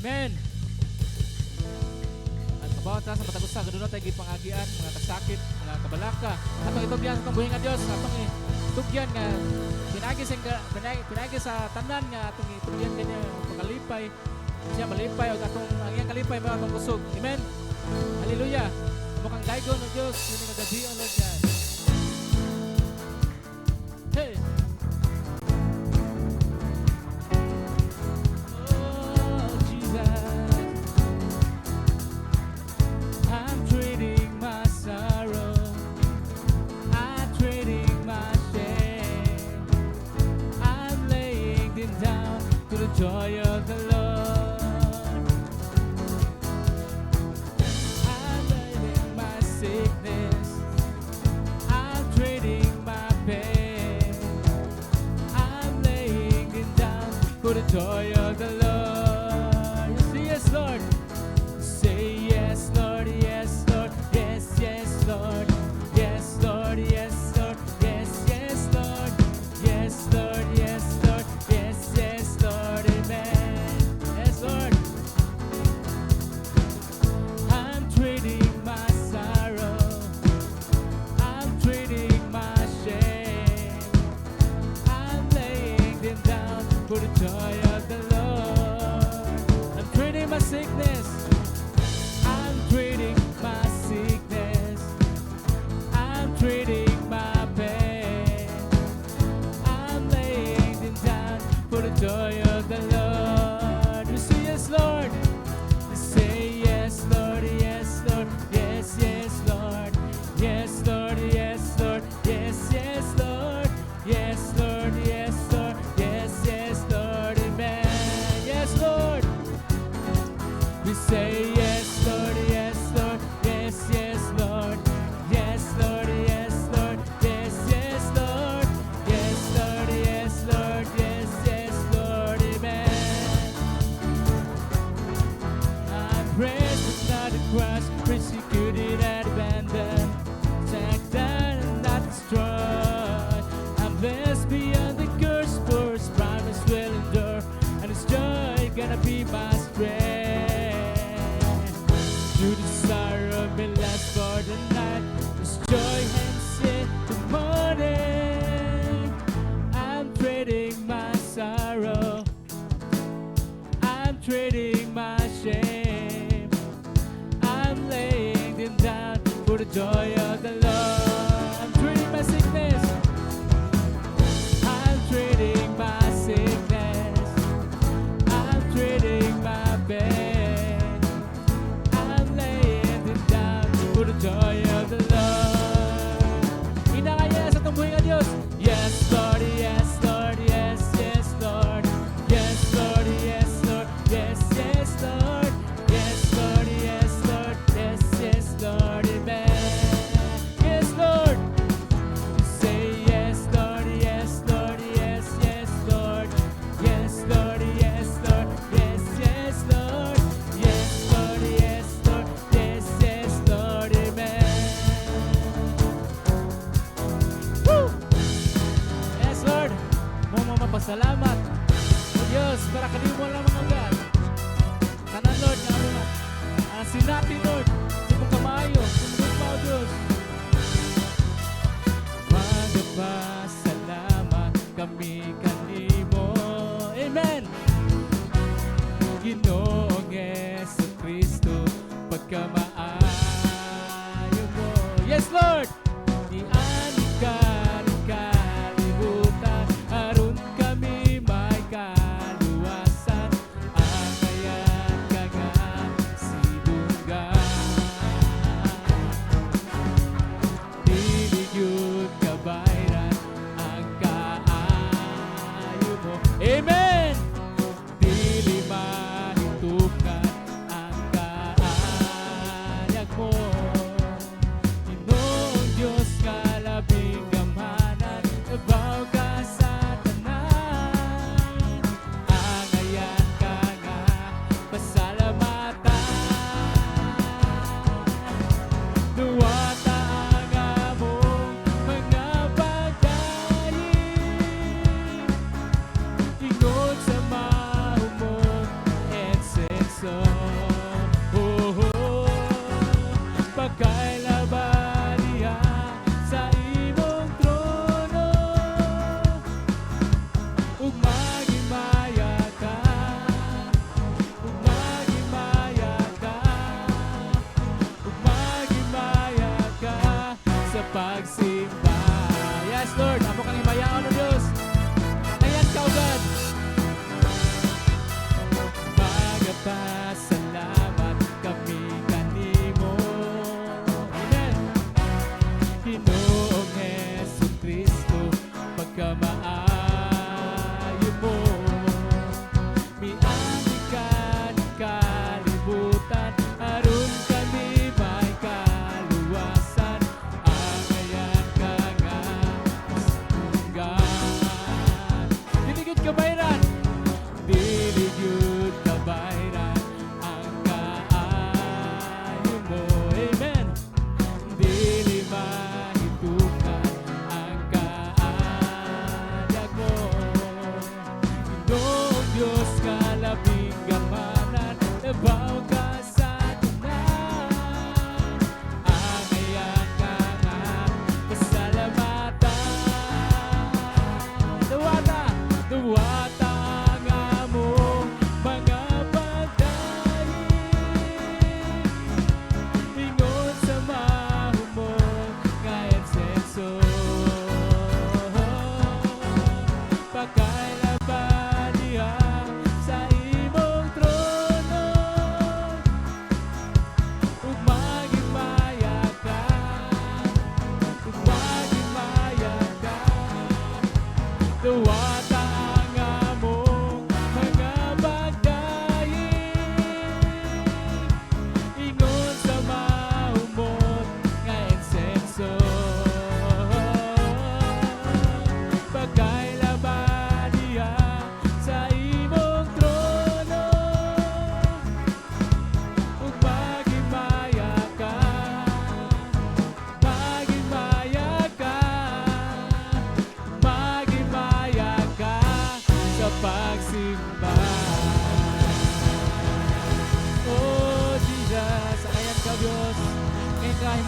Amen. At kabawat sa matagusa, kadunod tayo gipangagian, mga kasakit, mga kabalaka. Atong itugyan sa itong buhay nga Diyos, atong itugyan nga pinagi sa tanan nga atong itugyan kanya pagkalipay. Siya malipay o atong ang iyang kalipay mga atong kusog. Amen. Hallelujah. Mukhang daigon ng Diyos, yun yung gabi ang Lord God. Hey! Oh, Jesus. I'm trading my sorrow. I'm trading my shame. I'm laying them down to the joy of the Lord. I'm laying my sickness. I'm trading my pain. I'm laying them down for the joy of the Lord. You say yes, Lord. Say yes, Lord, yes, Lord, yes, yes, Lord, yes, Lord, yes, Lord, yes, yes, Lord, yes, Lord, yes, Lord, yes, yes, Lord, amen. Yes, Lord. I'm trading my sorrow. I'm trading my shame. I'm laying them down for the joy of the Lord. I'm trading my sickness. I'm trading my sickness. I'm trading my pain. I'm laying them down for the joy of the Lord. You say yes, Lord. You say yes, Lord, yes, Lord, yes, yes, Lord, yes, Lord, yes, Lord, yes, yes, Lord, yes, Lord, yes, Lord, yes, yes, Lord, amen. Yes, Lord. We say yes, Lord, yes, Lord, yes, yes, Lord, yes, Lord, yes, Lord, yes, yes, Lord, yes, Lord, yes, Lord, yes, yes, Lord, amen. I'm praised but not crushed, persecuted and abandoned, attacked down and not destroyed. I'm blessed beyond the curse, for His promise will endure, and His joy gonna be my strength. Through the sorrow may last for the night, His joy hangs in the morning. I'm trading my sorrow. I'm trading my shame. I'm laying them down for the joy of the Lord. I'm trading my sickness. I'm trading my sickness. I'm trading my pain. I'm laying them down for the joy of the Lord. Inakaya sa tumbuhin ng Diyos. Yes, Lord, yes, Lord, yes, yes, Lord. Yes, Lord, yes, Lord, yes, yes, Lord. Yes, Lord, yes, Lord, yes, yes, Lord, amen. Yes, Lord. You say yes, Lord, yes, Lord, yes, yes, Lord. Yes, Lord, yes, Lord, yes, yes, Lord. Yes, Lord, yes, Lord, yes, yes, Lord, amen. Woo! Yes, Lord. Mo mapasalamat. O Diyos, para kanimo lang mga God. Tanan, Lord, nga mga sinati, Lord. Sa mong kamayo, sumunod pa, O Diyos. Magpasalamat kami kanimo. Amen. Ginoong Jesucristo, pagkamaayo mo. Yes, Lord. Di ani ka rin kalibutan, aron kami may kaluwasan. Ang kayan ka nga sidunggan. Dili gyud kabayran ang kaayo mo. Amen. Dili mahitukan ang kaanyag mo. Ginoong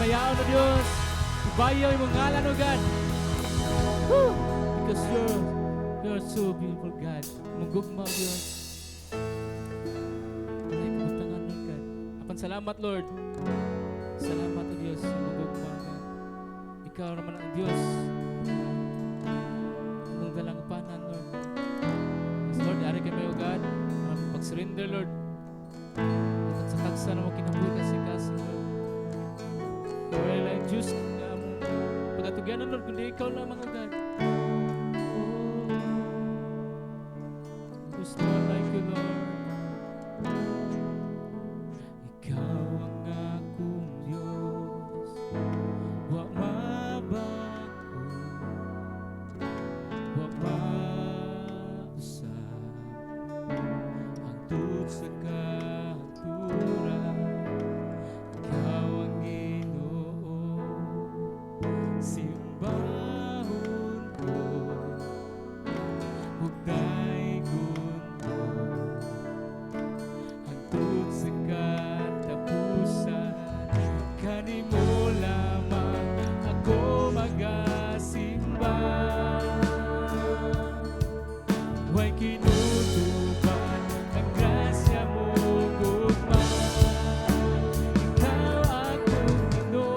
mayaon na Dios. Ibayaw imong ngalan o God. Woo! Because you're so beautiful God. Mugugma o Dios. Ay kabutangan Lord God. Apan salamat Lord. Salamat o Dios sa mugugma God. Ikaw naman ang Dios. Mong dalang panan Lord. Yes Lord, ari kay mayo God. Pag-surrender Lord. At sa tagsa na mo kinabuhi kasi Lord. Kaya lang Diyos na mong pagkatugyanan Lord, kundi ikaw lamang o God. Oh, there's no one like you Lord. Ikaw ang akong Diyos, wa mabago, wa mausap, hangtod sa kahaturan. Ikaw ang Ginoo, simbahon ko, ug dayon ko, hangtod sa katapusan. Kanimo lamang ako magasimba. Way kinutuban ang grasya mo, gugma. Ikaw akong Ginoo,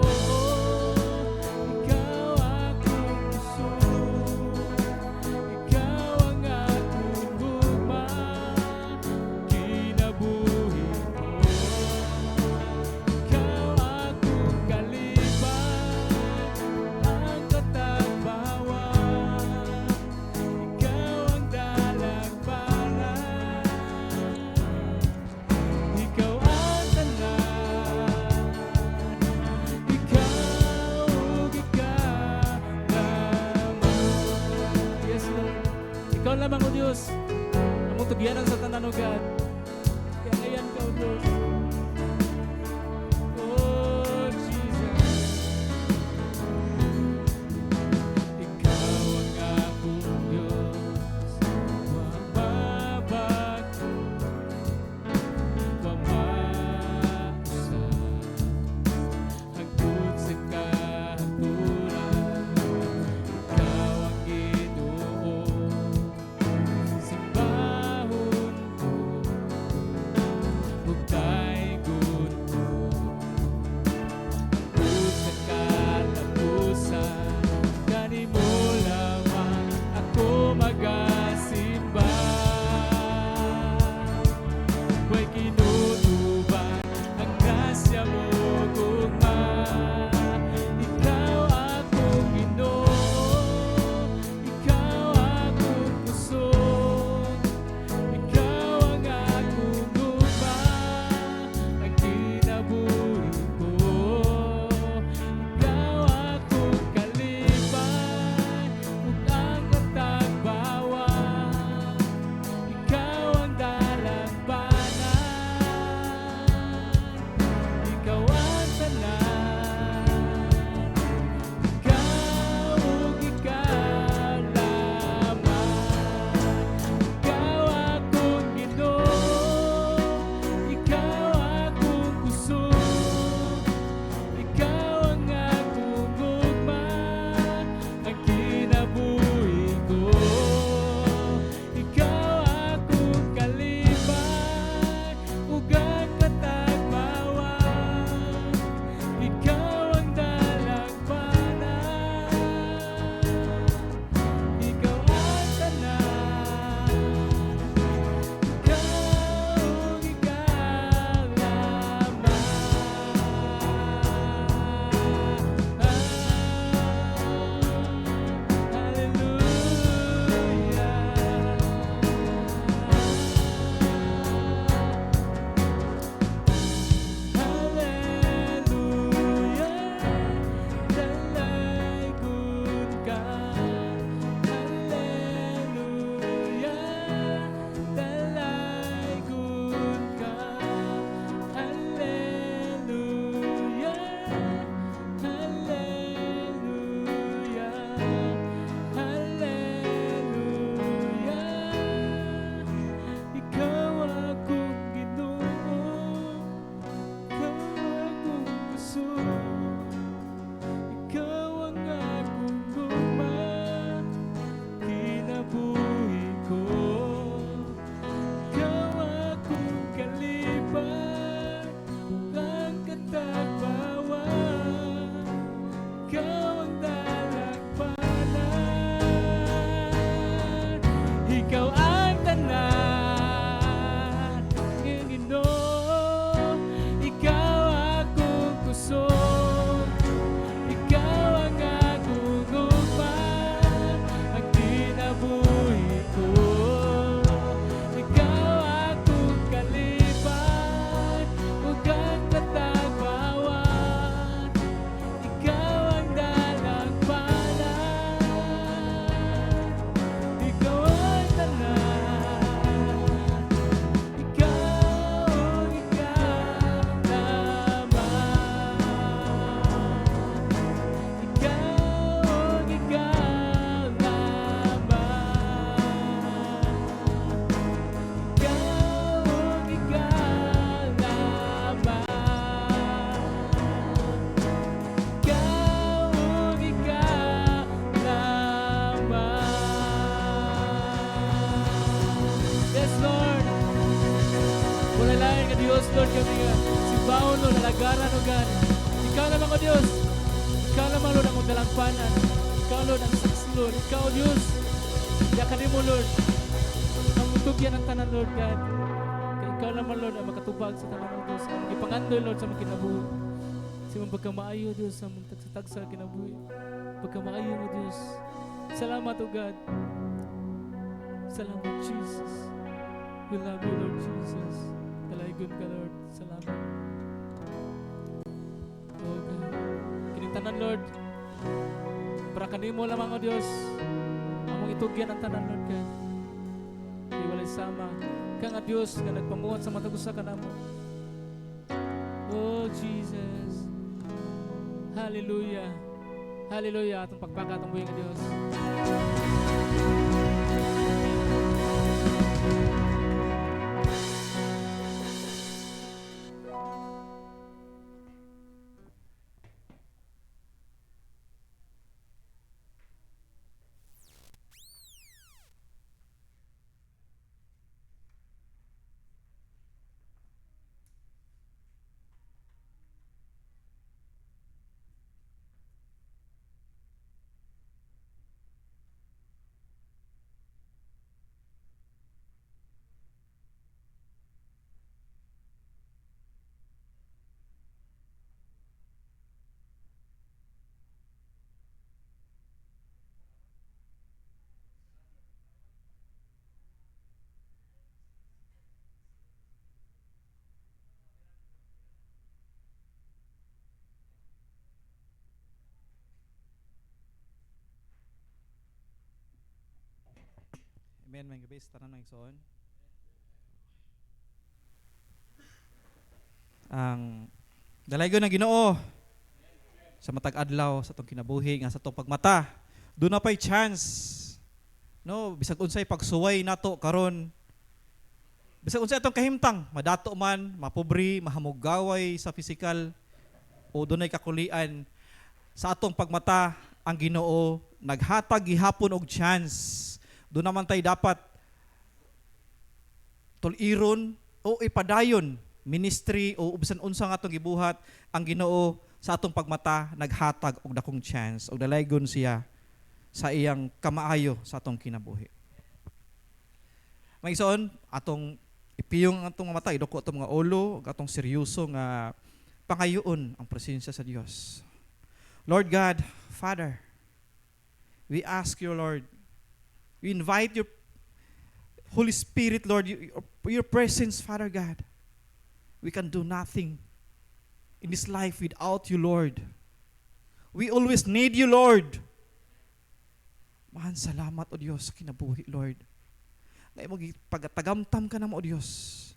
ikaw akong puso, ikaw ang akong gugma, kinabuhi ko. Ikaw akong kalibay, ang katagbawan, ikaw ang dalagparan, ikaw ang tanan, ikaw ug ikaw lamang. Yes Lord, ikaw lamang o Diyos, among tugyanan sa tanan o God. Kaya ka o Diyos. Oh Jesus, ikaw ang akong Diyos, wa mabago, wa mausap, hangtod sa kahaturan. Ikaw ang Ginoo, simbahon ko, ug dayon ko, hangtod sa katapusan. Kanimo lamang ako magasimba. Way kinutuban ang grasya mo, gugma. Ikaw akong Ginoo, ikaw akong puso, ikaw ang akong gugma, ang kinabuhi ko. Ikaw akong kalibay, ug ang katagbawan, ikaw ang dalagpanan, Diyos, Lord, kami nga. Sibaon, Lord, nalagaran, O God. Ikaw naman, O Diyos. Ikaw naman, Lord, ang magdalampanan. Ikaw, Lord, ang saksi, Lord. Ikaw, O Diyos. Yakanin mo, Lord. Ang utugyan ng tanan, Lord God. Kaya ikaw naman, Lord, ang makatubag sa tanan ng Diyos. Ang ipangandoy, Lord, sa mga kinabuhi. Sa mga pagkamaayo, Diyos, sa mga tagsatag sa kinabuhi. Pagkamaayo mo, Diyos. Salamat, O God. Salamat, Jesus. We love you, Lord Jesus. Dalaygon ka, Lord. Salamat. Oh God. Kinintanan, Lord. Para kanimo lamang, O Diyos. Among itugyan ang tanan, Lord God. Di walay sama. Kang nga Diyos nga nagpamuhat sa matagusa ka namo. Oh Jesus. Hallelujah. Hallelujah. Atong pagpaka atong buhay nga Diyos. Amen, mga gabi, tanan ng igsoon. Ang dalaygon ng Ginoo sa matag adlaw sa tong kinabuhi nga sa tong pagmata. Do na pay chance. No, bisag unsay pagsuway nato karon. Bisag unsay atong kahimtang, madato man, mapobre, mahamugaway sa pisikal o dunay kakulian sa atong pagmata, ang Ginoo naghatag gihapon og chance. Doon naman tayo dapat tuliron o ipadayon ministry o ubisan unsa nga atong gibuhat, ang Ginoo sa atong pagmata naghatag og dakong chance og dalaygon siya sa iyang kamaayo sa atong kinabuhi. Maisoon atong ipiyong atong mata, idoko atong mga ulo ug atong seryoso nga pangayoon ang presensya sa Dios. Lord God, Father, we ask you, Lord, we invite your Holy Spirit, Lord, your presence, Father God. We can do nothing in this life without you, Lord. We always need you, Lord. Mahan salamat, O Diyos, sa kinabuhi, Lord. Ngayon pagtagamtam ka na mo, O Diyos.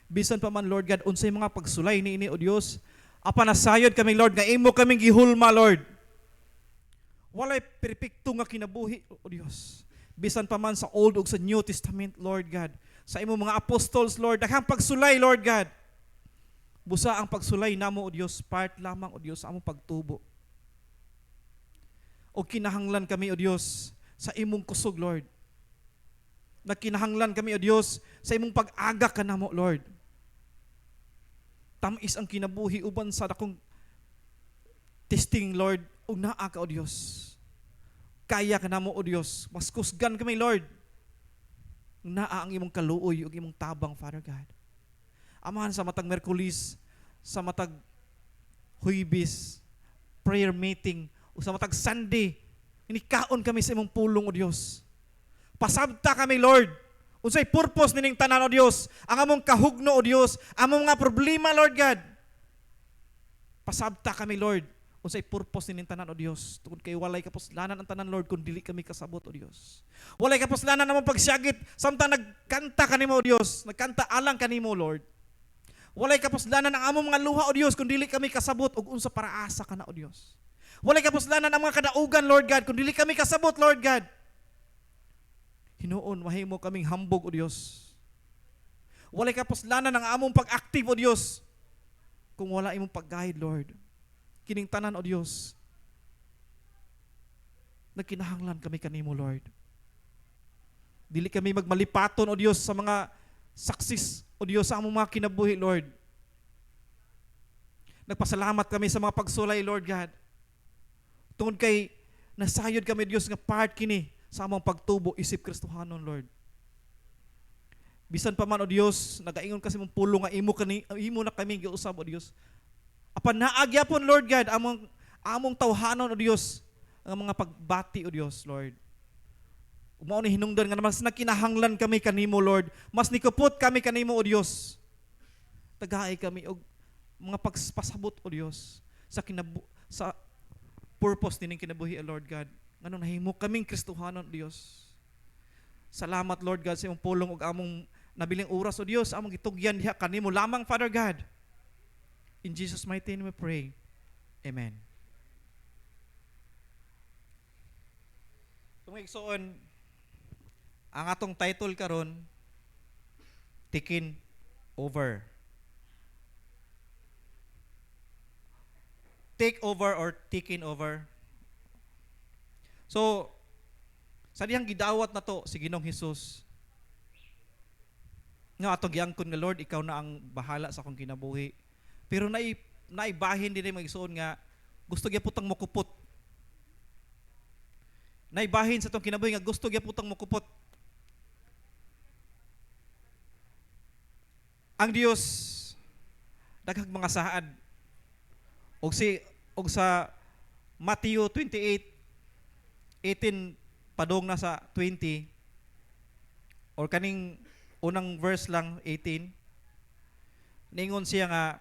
Bisan pa man, Lord God, unsay mga pagsulay ni ini, O Diyos, apanasayod kami, Lord, nga imo kaming gihulma, Lord. Walay perpekto nga kinabuhi, O Diyos. Bisan pa man sa Old ug sa New Testament, Lord God. Sa imo mga apostles, Lord, daghang pagsulay, Lord God. Busa ang pagsulay namo, O Dios, part lamang, O Dios, sa among pagtubo. O kinahanglan kami, O Dios, sa imong kusog, Lord. Nagkinahanglan kami, O Dios, sa imong pag-aga ka namo, Lord. Tamis ang kinabuhi uban sa dakong testing, Lord, ug naa ka, O Dios. Kaya ka namo, O Dios. Mas kusgan kami, Lord. Naa ang imong kaluoy ug imong tabang, Father God. Amahan sa matag Merkulis, sa matag Huibis, prayer meeting, o sa matag Sunday, inikaon kami sa imong pulong, O Dios. Pasabta kami, Lord. Unsay purpose nining tanan, O Dios? Ang among kahugno, O Dios, among mga problema, Lord God. Pasabta kami, Lord. Unsay purpose nining tanan, O Dios? Tungod kay walay kapuslanan ang tanan, Lord, kung dili kami kasabot, O Dios. Walay kapuslanan namang pagsiyagit samtang nagkanta kanimo, O Dios. Nagkanta alang kanimo, Lord. Walay kapuslanan ang among mga luha, O Dios, kung dili kami kasabot ug unsa paraasa kana, O Dios. Walay kapuslanan ang mga kadaugan, Lord God, kung dili kami kasabot, Lord God. Hinuon mahimo kaming hambog, O Dios. Walay kapuslanan ang among pag-active, O Dios, kung wala imong pag-guide, Lord. Kining tanan, O Dios, nagkinahanglan kami kanimo, Lord. Dili kami magmalipaton, O Dios, sa mga success O Dios, sa among mga kinabuhi, Lord. Nagpasalamat kami sa mga pagsulay, Lord God. Tungod kay nasayod kami, Dios, nga part kini sa among pagtubo isip Kristohanon, Lord. Bisan pa man, O Dios, nagaingon kasi mong pulo nga imo na kami giusab, O Dios. Apan naagyapon, Lord God, among tawhanon, O Dios, ang mga pagbati, O Dios, Lord. Umao ni hinungdan nga mas nakinahanglan kami kanimo, Lord. Mas nikupot kami kanimo, O Dios. Tagaay kami og mga pagpasabot, O Dios, sa purpose nining kinabuhi, O Lord God. Nganong nahimo kaming Kristohanon, Dios. Salamat, Lord God, sa imong pulong ug among nabiling oras, O Dios, among gitugyan diha kanimo lamang, Father God. In Jesus' mighty name we pray. Amen. Tumigsoon, ang atong title karon, Taking Over. Take over or taking over. So, sa diyang gidawat na to si Ginoong Hesus, nga atong giangkon nga, Lord, ikaw na ang bahala sa akong kinabuhi. Pero naibahin din ay magsuon nga gusto gyud putang mokupot. Naibahin sa atong kinabuhi nga gusto gyud putang mokupot. Ang Dios daghang mga saad. Og sa Matthew 28:18 padong na sa 20 or kaning unang verse lang 18, ningon siya nga,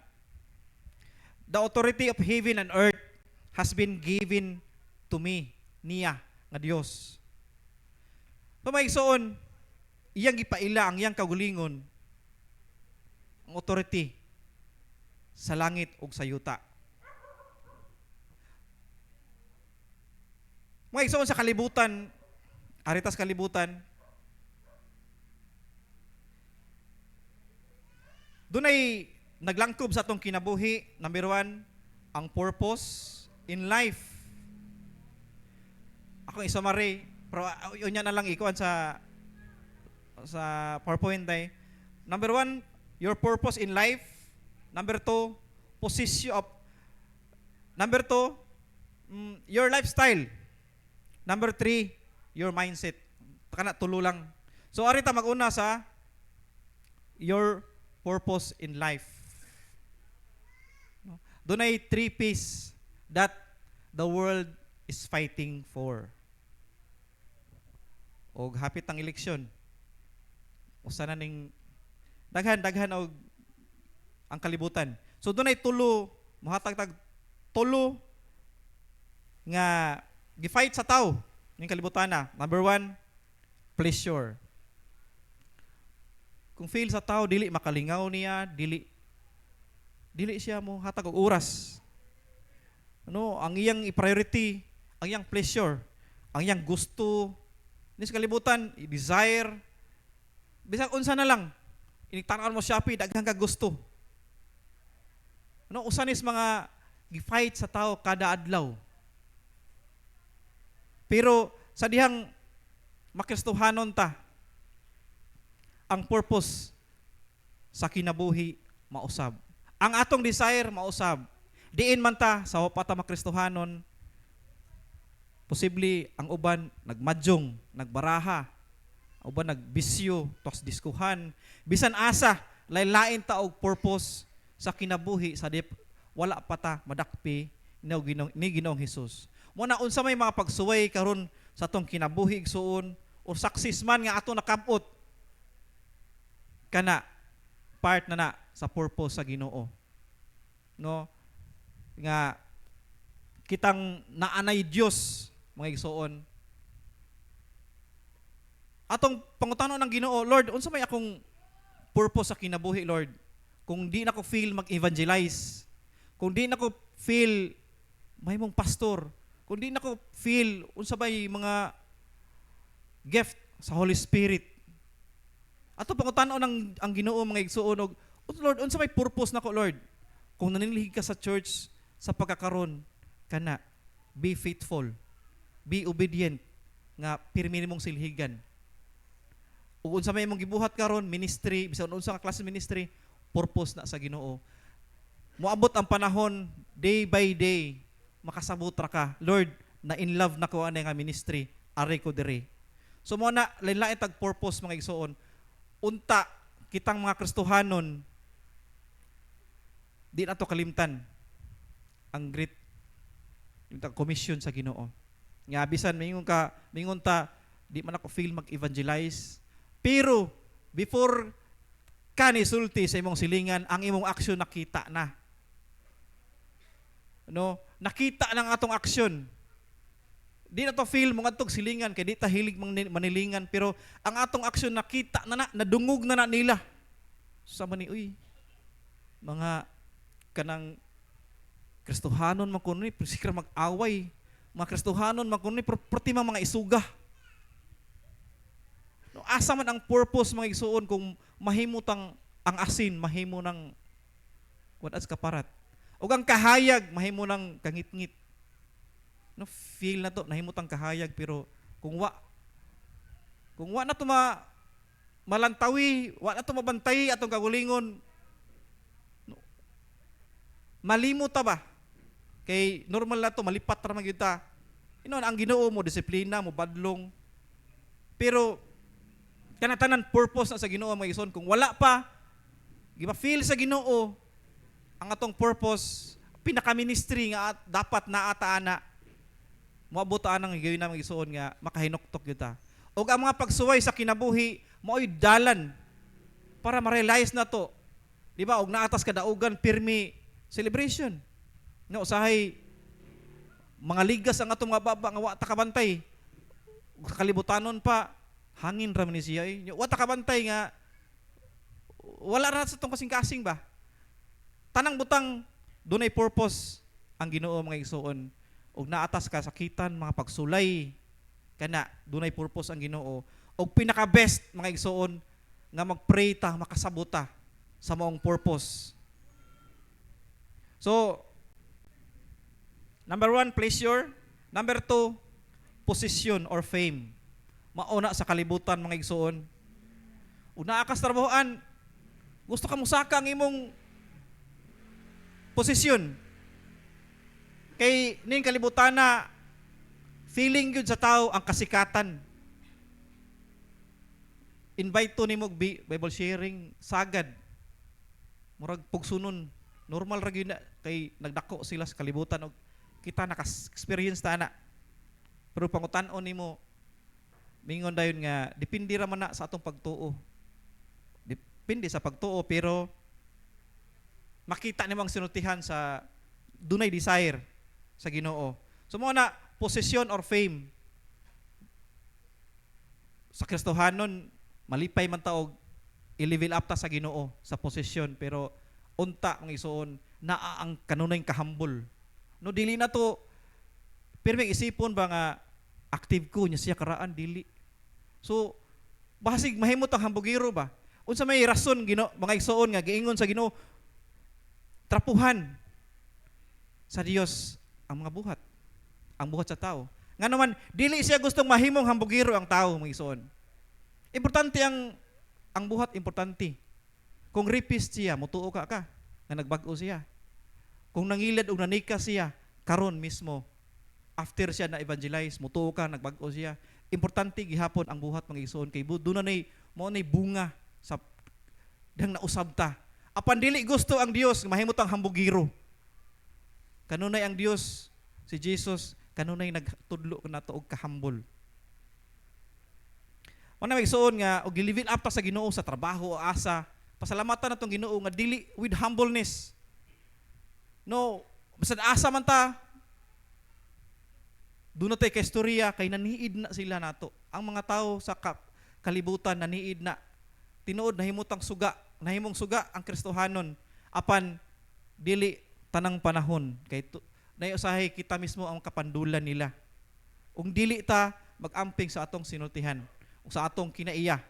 the authority of heaven and earth has been given to me, niya nga Dios. Pamaysoon, iyang gipaila ang iyang kagulingon, ang authority sa langit ug sa yuta. Mga igsoon sa kalibutan, aritas kalibutan, dunay naglangkob sa atong kinabuhi. Number 1, ang purpose in life. Ako isumary, pero yun na lang ikuan sa PowerPoint ay. Number 1, your purpose in life. Number 2, position of. Number 2, your lifestyle. Number 3, your mindset. Kana tulo lang. So arita mag-una sa your purpose in life. Doon ay 3 P's that the world is fighting for. O hapit ang eleksyon. Usa na ning daghan og ang kalibutan. So doon ay tulo, muhatag tulo nga gi-fight sa tao ning kalibutan na. Number 1, pleasure. Kung feel sa tao dili makalingaw niya, dili siya mo hatag og oras. Ano, ang iyang i-priority, ang iyang pleasure, ang iyang gusto ni sa kalibutan, i-desire. Bisag unsa na lang, inigtan mo Shopee, daghang ka gusto. Ano, usa nis mga gi-fight sa tao kada adlaw. Pero sa dihang makristohanon ta, ang purpose sa kinabuhi mausab. Ang atong desire mausab. Diin man ta sa wapata makristohanon, posible ang uban nagmadyong, nagbaraha, uban nagbisyo, tos diskuhan, bisan asa lain-lain ta og purpose sa kinabuhi sa dip wala pa ta madakpi ni Ginoong Hesus. Muna unsa may mga pagsuway karon sa atong kinabuhi igsuon o success man nga ato nakabot kana part na sa purpose sa Ginoo. No? Nga kitang naanay Dios mga igsuon. Atong pangutanon ng Ginoo, Lord, unsa may akong purpose sa kinabuhi, Lord? Kung di na ko feel mag-evangelize, kung di na ko feel may mong pastor, kung di na ko feel unsa bay mga gift sa Holy Spirit. Ato pangutanon ang Ginoo mga igsuon og, Lord, unsa may purpose nako, Lord? Kung nanilihig ka sa church sa pagkakaron kana, be faithful, be obedient nga pirmi nimong silhigan. ug unsa may imong gibuhat karon ministry, bisan unsa ka klase ministry, purpose na sa Ginoo. Moabot ang panahon, day by day, makasabot ra ka. Lord, na in love na ko ani nga ministry, ari ko diri. So mo na lain-lain tag purpose mga igsoon. Unta kitang mga Kristohanon, di na to kalimtan ang great yung commission sa Ginoo. Nga bisan mingon ta di man ako feel mag-evangelize, pero before ka ni sulti sa imong silingan, ang imong aksyon nakita na. No, nakita ng atong aksyon. Di na to feel mong atong silingan kay di ta hilig manilingan, pero ang atong aksyon nakita na, nadungog na nila. Sa mani uy, mga kanang Kristohanon man kuno ni sikra mag-away. Mga Kristohanon man kuno ni perti mga isuga. No, asa man ang purpose mga igsuon kung mahimutang ang asin mahimo ng wadas kaparat. Ug ang kahayag mahimo ng kangit-ngit. No, feel na to nahimutang kahayag, pero kung wa na to malantawi, wa na to mabantay atong kagulingon, no, malimot ta ba? Kay normal na to, malipat ra man gyud ta. Ang Ginoo mo disiplina mo badlong. Pero kanatanan purpose na sa Ginoo mga igsoon, kung wala pa gipa-feel sa Ginoo ang atong purpose, pinaka-ministry nga dapat naata ana, moabot anang gawin na mga igsoon nga makahinuktok gyud ta. Og ang mga pagsuway sa kinabuhi mao'y dalan para ma-realize na to. Di ba? Og naatas kadaugan pirmi celebration. No, usahay mga ligas ang atong mga baba nga wa ta kabantay. Kalibutanon pa hangin ra man ni siya. Wa ta kabantay nga wala ra sa tong kasing-kasing ba. Tanang butang dunay purpose ang Ginoo mga igsoon. Og naatas ka sakitan mga pagsulay kana dunay purpose ang Ginoo. Og pinaka-best mga igsoon nga mag-pray ta makasabot ta sa maong purpose. So, number 1, pleasure. Number 2, position or fame. Mauna sa kalibutan mga igsoon. Una ka sa trabahoan, gusto ka musaka ang imong posisyon. Kay ning kalibutan na feeling gyud sa tao ang kasikatan. Invite to nimo Bible sharing sagad. Murag pugsunon. Normal ra gyud na kay nagdako sila sa kalibutan og kita naka-experience ta na. Pero pangutan-on nimo mingon dayon nga depende ra man na sa atong pagtuo. Depende sa pagtuo, pero makita nimo ang sinultihan sa dunay desire sa Ginoo. So mo na possession or fame. Sa Kristohanon malipay man ta og i-level up ta sa Ginoo sa possession, pero unta ang isuon naa ang kanunay kahambol. No, dili na to pero may isipon ba nga active ko niya siya karaan dili. So basig mahimot ang hambugiro ba? Unsa may rason mga igsoon nga giingon sa Ginoo trapuhan sa Dios ang mga buhat. Ang buhat sa tao. Nga naman dili siya gustong mahimong hambugiro ang tao mga igsoon. Importante ang buhat, importante. Kung rapist siya, mutuo ka nga nagbag-o siya. Kung nangilad o nanika siya, karon mismo, after siya na evangelize, mutuo ka, nagbag-o siya. Importante gihapon ang buhat mga igsoon kay doon na mo na bunga sa dang nausab ta. Apan dili gusto ang Dios mahimot ang hambugiro. Kanunay ang Dios, si Jesus, kanunay nagtudlo nato og kahambol. Mana may igsoon nga og gi-live up ta sa Ginoo sa trabaho o asa, pasalamatan natong Ginoo nga dili with humbleness. No, basta asa man ta, doon na tayo kay istorya, kay naniid na sila nato. Ang mga tao sa kalibutan, naniid na. Tinuod, nahimutang suga. Nahimong suga ang Kristohanon. Apan, dili tanang panahon. Kay naiusahay kita mismo ang kapandulan nila. Kung dili ta, mag-amping sa atong sinultihan. O sa atong kinaiya.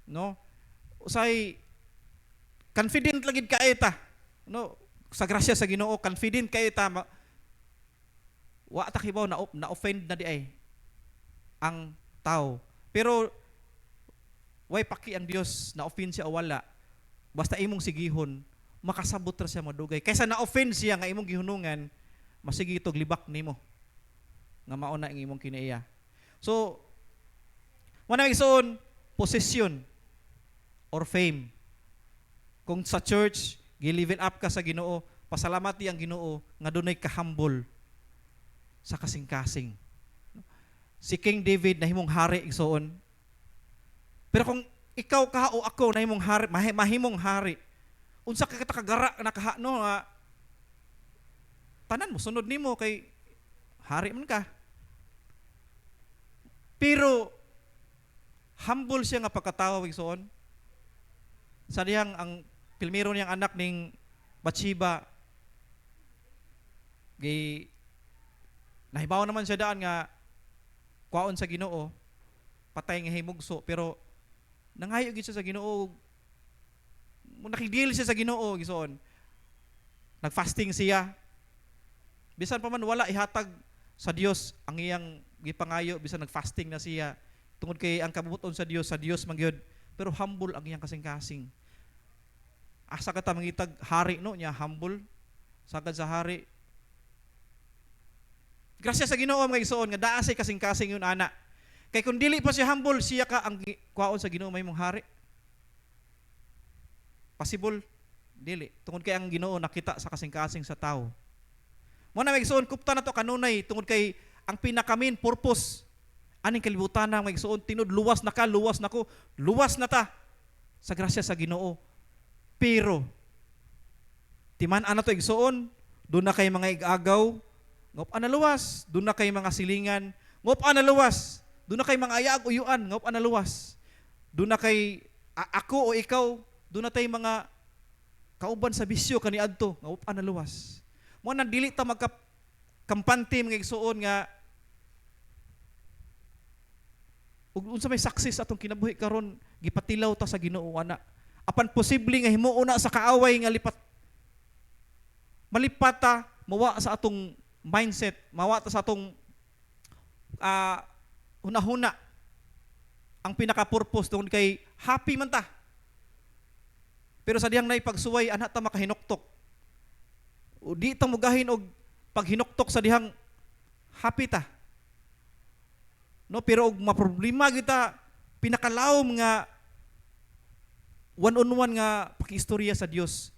No? Usahay, confident lagid kayo ta. No? Sa grasya sa Ginoo, confident kayo ta. Wa ta kibaw na offend na di ay ang tao. Pero way paki ang Dios na offend siya o wala. Basta imong sigihon, makasabot ra siya madugay. Kaysa na-offend siya nga imong gihunungan, masigi itog libak nimo. Nga mauna ang imong kinaiya. So, wala igsoon, possession or fame. Kung sa church, gi-live up ka sa Ginoo, pasalamati ang Ginoo nga dunay kahambol sa kasing-kasing. Si King David nahimong hari igsoon. Pero kung ikaw ka o ako nahimong hari, mahimong hari, unsa ka kita kagara nakahano nga tanan mo sunod nimo kay hari man ka. Pero humble siya nga pagkatawa igsoon. Sa diyang ang pilmiro niyang anak ning Bathsheba nahibaw naman siya daan nga kwaon sa Ginoo, patay nga himugso, pero nangayo gid siya sa Ginoo. Nakigil siya sa Ginoo gisoon. Nagfasting siya. Bisan pa man wala ihatag sa Dios ang iyang gipangayo, bisan nagfasting na siya tungod kay ang kabubuton sa Dios magyud, pero humble ang iyang kasing-kasing. Asa ka ta mangitag hari no niya humble sagad sa hari. Grasya sa Ginoo mga igsoon nga daa say kasing-kasing yun ana. Kay kung dili pa siya humble, siya ka ang kwaon sa Ginoo may mong hari. Possible dili. Tungod kay ang Ginoo nakita sa kasing-kasing sa tao. Mo na mga igsoon kupta na to kanunay tungod kay ang pinaka-main purpose aning kalibutan na mga igsoon tinud luwas na ka, luwas na ko, luwas na ta sa grasya sa Ginoo. Pero timan ana to igsoon, do na kay mga igagaw, ngop analuwas, doon na kay mga silingan, ngop analuwas, doon na kay mga ayaag uyuan, ngop analuwas, doon na kay ako o ikaw, doon na tay mga kauban sa bisyo kaniadto, ngop analuwas. Mo nang dili ta magkampante mga igsoon nga ug unsa may success atong kinabuhi karon gipatilaw ta sa Ginoo ana. Apan posible nga himuon na sa kaaway nga malipat ta mawa sa atong mindset, mawata sa atong hunahuna ang pinaka-purpose tungod kay happy man ta. Pero sa diyang naipagsuway, ana ta makahinuktok. O di ta mugahin og paghinuktok sa dihang happy ta. No, pero og maproblema kita pinakalawom nga one-on-one nga pakiistorya sa Dios.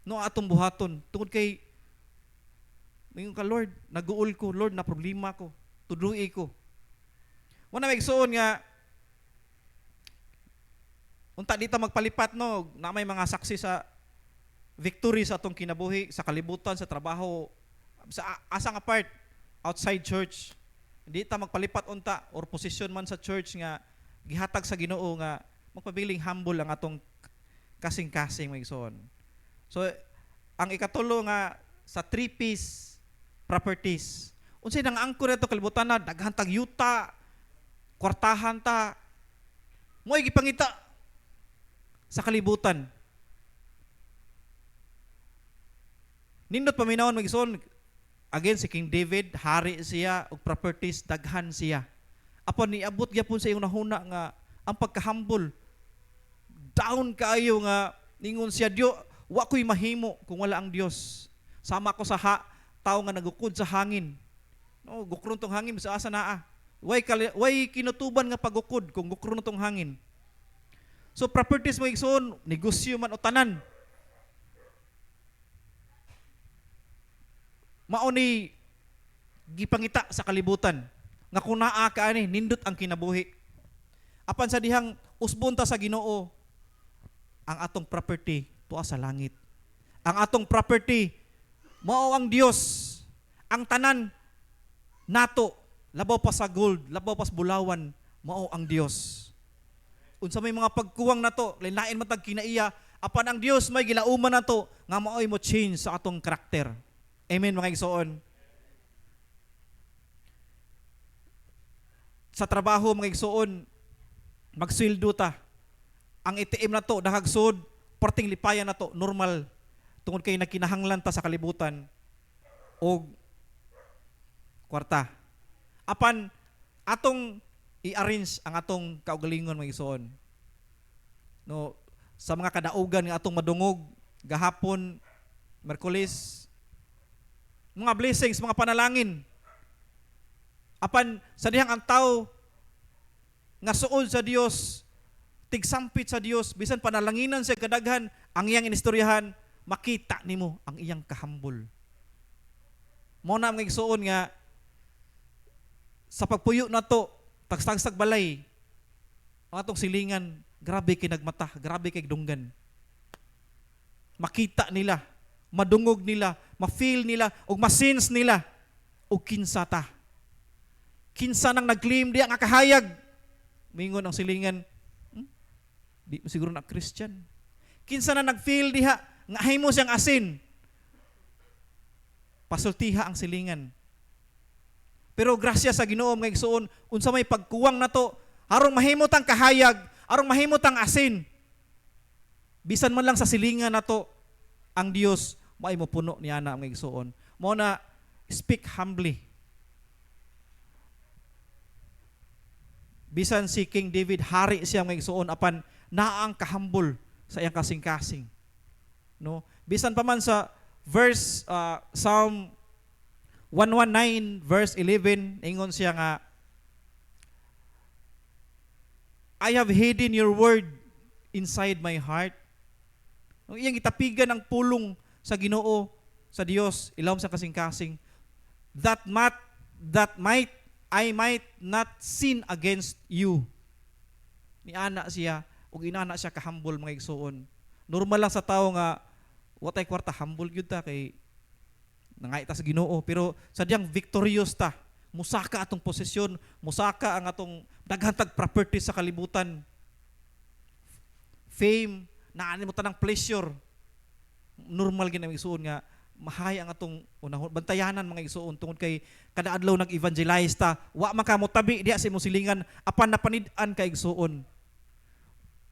No atong buhaton tungod kay mingon ka, Lord, naguol ko, Lord, na problema ko, tudluy ko. Wala may igsoon nga, unta dito magpalipat, no, na may mga saksi sa victory sa atong kinabuhi, sa kalibutan, sa trabaho, sa asang apart, outside church. Hindi ta magpalipat unta, or posisyon man sa church nga, gihatag sa Ginoo nga, magpabiling humble ang atong kasing-kasing mga igsoon. So, ang ikatulo nga, sa 3Ps, properties. Unsay nang angkor ato kalibutan na daghan tag yuta, kwartahan ta. Mo'y gipangita sa kalibutan. Nindot paminawon magison again si King David, hari siya og properties daghan siya. Apan niabot gyapon sa iyong nahuna nga ang pagka-humble. Down kaayo nga ningon siya, Diyo, wa ko'y mahimo kung wala ang Dios. Sama ko sa tao nga nagukod sa hangin. No, gukron tong hangin sa asa naa. Way kinutuban nga pagukod kung gukron tong hangin. So properties mo igsoon, negosyo man o tanan. Mao ni gipangita sa kalibutan nga kung naa ka ani nindot ang kinabuhi. Apan sa dihang usbon ta sa Ginoo, ang atong property tuwa sa langit. Ang atong property mao ang Dios. Ang tanan nato, labaw pa sa gold, labaw pa sa bulawan, mao ang Dios. Unsa may mga pagkuwang nato, lain-lain matag kinaiya, apan ang Dios may gilauman nato nga maoy mo change sa atong karakter. Amen mga igsoon. Sa trabaho mga igsoon, magsweldo ta. Ang ITM na to, dahagsod, parting lipayan na to, normal. Tungod kay nakinahanglan ta sa kalibutan o kwarta. Apan atong i-arrange ang atong kaugalingon mga igsoon. no, sa mga kadaugan nga atong madungog gahapon Merkulis, mga blessings, mga panalangin. Apan sa dihang ang tao nga suod sa Dios, tigsampit sa Dios, bisan panalanginan siya kadaghan, ang iyang inistoryahan, makita nimo ang iyang kahambol. Mao na ang igsuon nga sa pagpuyo nato, tagsagsag balay, ang atong silingan, grabe kay nagmata, grabe kay dunggan. Makita nila, madungog nila, ma-feel nila, o ma-sense nila, o kinsa ta. Kinsa nang nag-claim diya nga kahayag. Mingon ang silingan, di mo siguro na Christian. Kinsa na nag-feel diha, nga himo siyang asin. Pasultiha ang silingan. Pero grasya sa Ginoo nga igsuon, unsa may pagkuwang nato, arong mahimot ang kahayag, arong mahimot ang asin. Bisan man lang sa silingan nato, ang Dios may mopuno niya na ang igsuon. Mo na speak humbly. Bisan si King David, hari siya ng igsuon apan naang kahambol sa iyang kasing-kasing. No? Bisan pa man sa verse Psalm 119 verse 11, ingon siya nga, I have hidden your word inside my heart. Ang iyang itapigan ng pulong sa Ginoo, sa Dios, ilawom sa kasing-kasing, that I might not sin against you. Ni ana siya, ug inana siya kahambol mga igsuon. Normal lang sa tao nga watay kwarta humble gyud ta kay nangaita sa Ginoo, pero sadyang victorious ta. Musaka atong posisyon, musaka ang atong daghan tag property sa kalibutan. Fame, naani mo tanang pleasure. Normal gyud ang igsuon nga mahay ang atong unahon bantayanan mga igsuon tungod kay kada adlaw nag-evangelize ta, wa man ka mo tabi diha sa imong silingan apan napanid-an kay igsuon.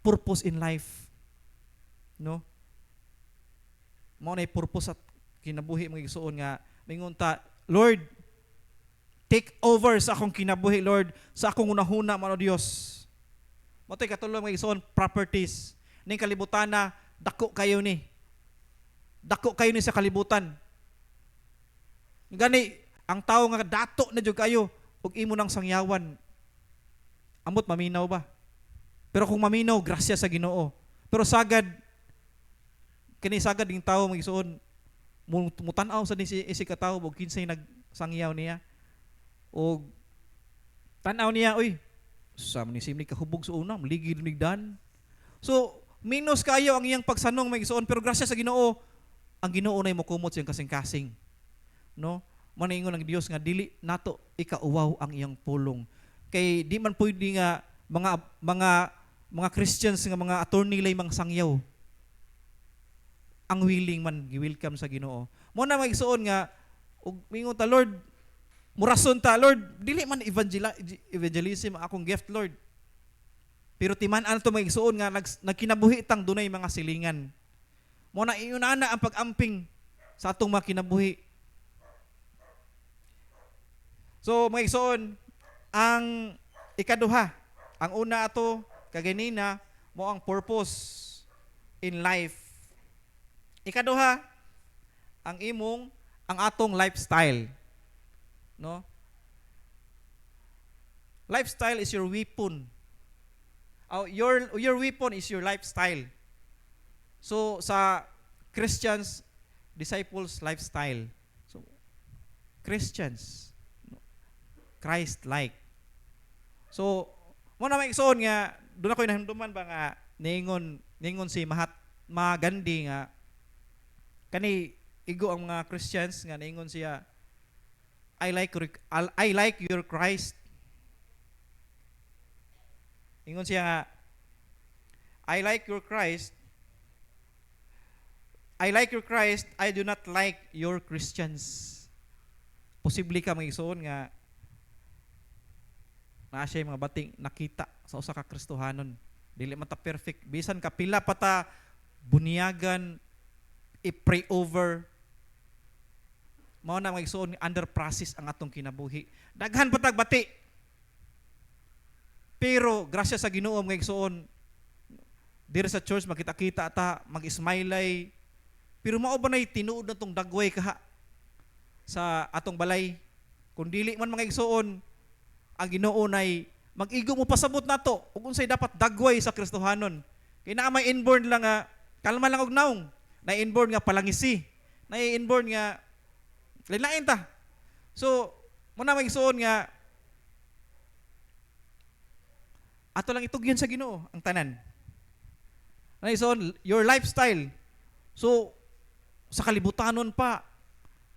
Purpose in life. No? Mao na purpose at kinabuhi mga igsuon nga mingon ta, Lord, take over sa akong kinabuhi, Lord, sa akong unahuna man o Dios. Mao tay katulong mga igsuon properties. Ning kalibutan na dako kayo ni. Dako kayo ni sa kalibutan. Gani ang tao nga dato na jud kayo ug imo nang sangyawan. Amot maminaw ba? Pero kung maminaw, grasya sa Ginoo. Pero sagad kini sagad ding tao magisuon mutanaw sa si katawo ug kinsay nagsangyaw niya. O tanaw niya, uy, sa ni simni kahubog sa una, ligid migdan. So, minus kayo ang iyang pagsanong magisuon, pero grasya sa Ginoo, ang Ginoo nay mokumot siyang kasing-kasing. No? Maningon ang Dios nga dili nato ikauwaw ang iyang pulong. Kay di man pwede nga mga Christians nga mga attorney lay mang sangyaw. Ang willing man gi-welcome sa Ginoo. Mo na magsuon nga ug mingon ta, Lord, murason ta, Lord, dili man evangelism akong gift, Lord. Pero timan-an to magsuon nga nagkinabuhi tang dunay mga silingan. Mo na iunana ang pag-amping sa atong mga kinabuhi. So magsuon ang ikaduha, ang una ato kaganina mo ang purpose in life. Ikaduha ang atong lifestyle. No? Lifestyle is your weapon. Your weapon is your lifestyle. So sa Christians, disciples lifestyle. So Christians, Christ-like. So mo na may igsoon nga doon ako nahinduman ba nga ningon si Mahatma Gandhi nga kani igo ang mga Christians nga ningon siya, I like your Christ. Ingon siya nga, I like your Christ. I like your Christ, I do not like your Christians. Posible ka mag-isuon nga naa siya mga bating nakita sa usa ka Kristohanon. Dili man ta perfect. Bisan ka pila pa ta bunyagan, i-pray over. Mao na mag-isuon under process ang atong kinabuhi. Daghan pa tag bati. Pero grasya sa Ginoo mag-isuon Diri sa church makita-kita ta, mag-smiley. Pero mao ba nay tinuod na tong dagway kaha sa atong balay? Kung dili man mga igsoon, ang Ginoo nay mag-igo mo pasabot nato ug unsay dapat dagway sa Kristohanon. Kay naa may inborn lang nga kalma lang og naong, na inborn nga palangisi, na inborn nga lain ta. So, muna may igsoon nga ato lang itugyan sa Ginoo ang tanan. Na igsoon your lifestyle. So, sa kalibutanon pa,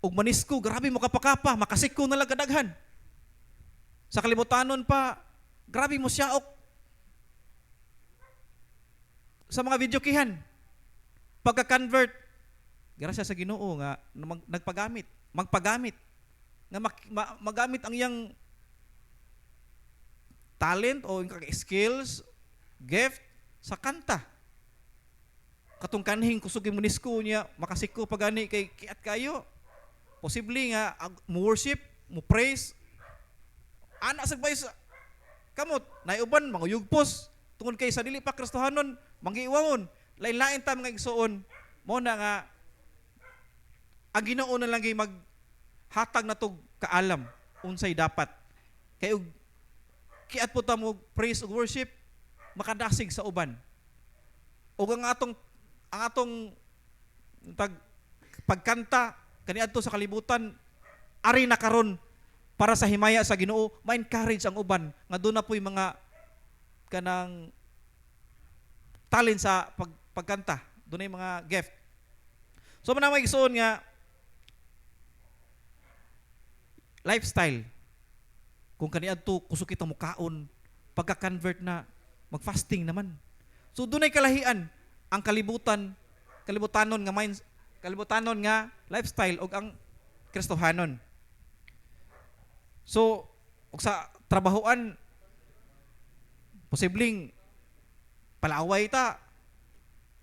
ug manisko, grabe mo kapakapa, makasiko na lang kadaghan. Sa kalibutanon pa, grabe mo siyaok. Sa mga videokihan, pagka-convert, grasya sa Ginoo nga magpagamit, nga magamit ang iyang talent o skills, gift sa kanta. Katong kanhing kusog mo nisko niya, makasiko pagani kay kiat kayo. Posible nga mo worship, mo praise. Ana sa bayis kamot, naiuban manguyugpos tungod kay sa dili pa Kristohanon, mangiiwawon. Lain-lain ta mga igsoon, mo na nga ang Ginoo na lang maghatag na tog kaalam unsay dapat. Kay og kiat po ta mo praise ug worship makadasig sa uban. Ug ang atong pagkanta kaniadto sa kalibutan ari na karon para sa himaya sa Ginoo, ma-encourage ang uban nga doon na po'y mga kanang talent sa pagkanta, doon ay mga gift. So manang may igsoon nga lifestyle, kung kaniadto kusog kita mukaon, pagka-convert na mag-fasting naman. So doon ay kalahian ang kalibutanon nga lifestyle og ang Kristohanon. So, og sa trabahoan posibleng palaway ta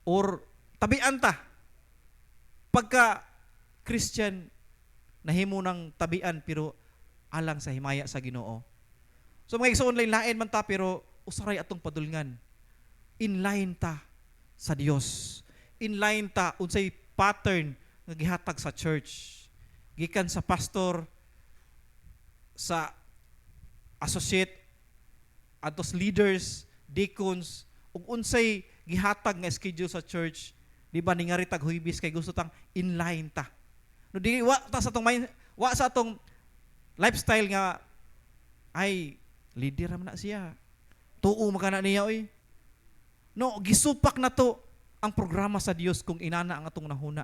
or tabian ta. Pagka Christian nahimo ng tabian pero alang sa himaya sa Ginoo. So mga igsoon lain man ta pero usaray atong padulngan. Inline ta sa Dios. Inline ta unsay pattern nga gihatag sa church. Gikan sa pastor, sa associate, atos leaders, deacons, ug unsay gihatag nga schedule sa church, di ba ningari tag huibis kay gusto tang inline ta. No di wa ta sa atong lifestyle nga ay leader man na siya. Tuo magana niya oy. No, gisupak na to ang programa sa Dios kung inana ang atong nahuna.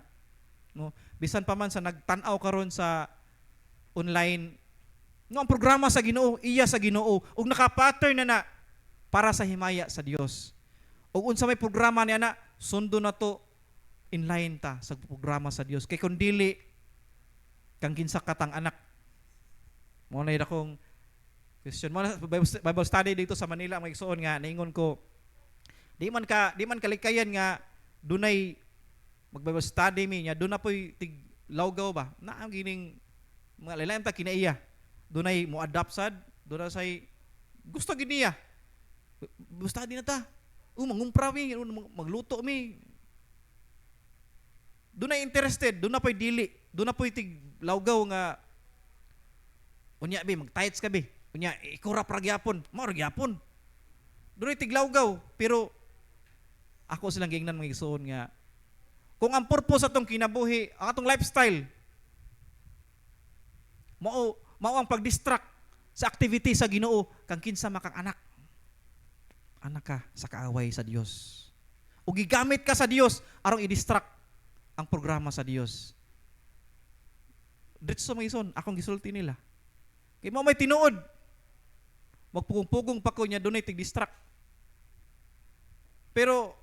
No, bisan pa man sa nagtan-aw karon sa online, no, ang programa sa Ginoo, iya sa Ginoo, ug naka-pattern na para sa himaya sa Dios. Ug unsa may programa niya na, sundo na to inline ta sa programa sa Dios. Kay kun dili kang kinsa katang anak. Mo na akong question mo na Bible study dito sa Manila ang igsoon nga naingon ko di man kalikayan nga dunay mag-Bible study mi nya duna poy tig lawgaw ba na ang gining mga lain ta kinaiya dunay mo adapt sad duna say gusto giniya study na ta mangumpra mi magluto mi dunay interested duna poy dili duna poy tig lawgaw nga unya bi mag-tights ka bi unya ikurap ra gyapon mao ra gyapon dunay tig lawgaw pero ako silang gingnan mga igsoon nga kung ang purpose atong kinabuhi, ang atong lifestyle mao ang pag-distract sa activity sa Ginoo kang kinsa makang anak ka sa kaaway sa Dios. O gigamit ka sa Dios aron i-distract ang programa sa Dios. Dito sa mga ison, akong gisulti nila. Kay mo may tinuod. Magpugong-pugong pa ko niya dunay tig-distract. Pero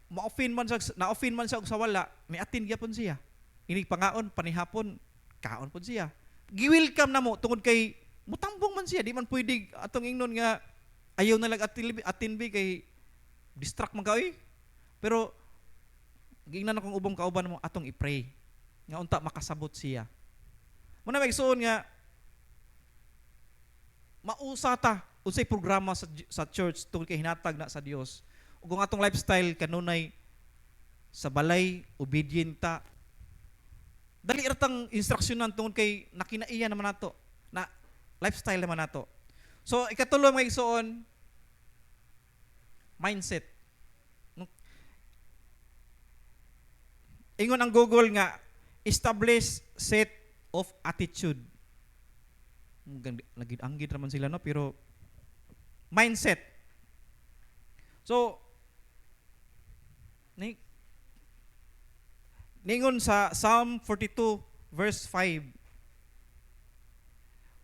na-offend man siya og sa wala, may atin gyapon siya. Inig pangaon panihapon, kaon pud siya. Gi-welcome na mo tungod kay mutambong man siya, di man pwede atong ingnon nga ayaw na lang atin bi kay distract man ka oy. Pero giingnan akong ubong kauban mo atong i-pray nga unta makasabot siya. Muna may igsoon nga mausa ta unsay programa sa church tungod kay hinatag na sa Dios. kung atong lifestyle kanunay sa balay obedient ta, dali ratang instruksyonan tungod kay nakinaiya naman nato na lifestyle naman nato. So ikatulo mga igsoon, mindset. No? Ingon ang Google nga, establish set of attitude. Nagid-anggid naman sila, no? Pero mindset. So ningon sa Psalm 42 verse 5,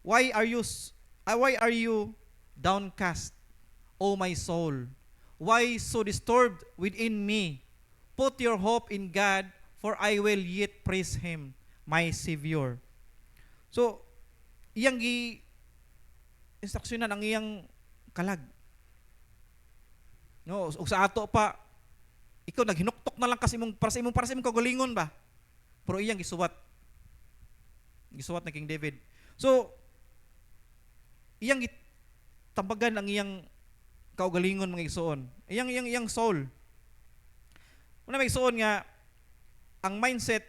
why are you downcast, O my soul? Why so disturbed within me? Put your hope in God, for I will yet praise Him, my Savior. So, iyang instruksyonan ang iyang kalag. No, ug sa ato pa, ikaw naghinuktok na lang kasi para sa imong kagalingon ba? Pero iyang gisuwat na King David. So, iyang tambagan ang iyang kaugalingon mga igsoon. Iyang soul. Una mga igsoon nga, ang mindset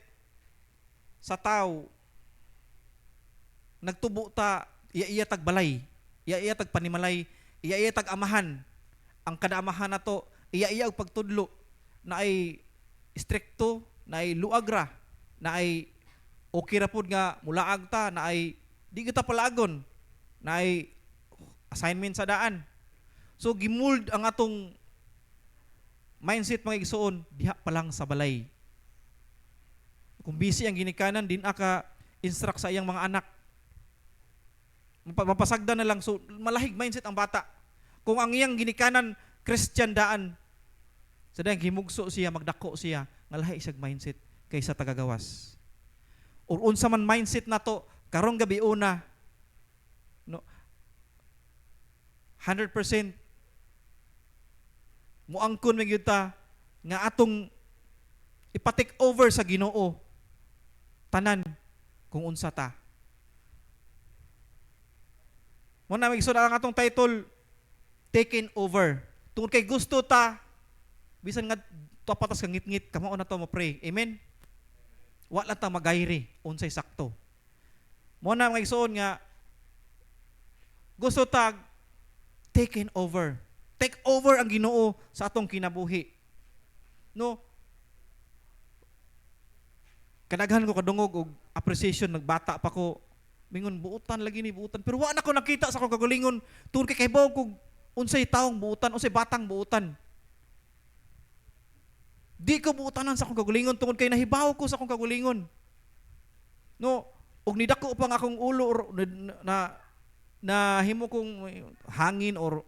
sa tao, nagtubo ta, iya tag balay, iya tag panimalay, iya tag amahan. Ang kadaamahan na to, iya og pagtudlo, na ay stricto, na ay luagra, na ay okay ra pud nga mulaag ta, na ay di kita palagon, na ay assignment sa daan. So gimold ang atong mindset mga igsoon diha pa lang sa balay. Kung busy ang ginikanan, din aka instruct sa iyang mga anak. Mapasagda na lang, so malahig mindset ang bata. Kung ang iyang ginikanan Christian daan, sa dayang himugso siya, magdako siya, ngalahi isang mindset kaysa tagagawas. O unsa man mindset na to, karong gabi una, no, 100% muangkon mig yuta nga atong ipa-take over sa Ginoo tanan kung unsa ta. Mo na migsud ang atong title, taken over. Tungod kay gusto ta bisan nga tapatas ka ngit-ngit kamao na to mo pray. Amen. Wala ta magayri unsay sakto. Mo na mga igsoon nga gusto ta taken over. Take over ang Ginoo sa atong kinabuhi. No? Kadaghan ko kadungog og appreciation, nagbata pa ko, mingon buutan lagi ni buutan. Pero wa na ko nakita sa akong kagalingon tungod kay kaybaw kog unsay taong buutan, unsay batang buutan. Di ko buutanan sa akong kagalingon tungod kay nahibaw ko sa akong kagalingon. No, og nidako pa nga akong ulo na himo kong hangin or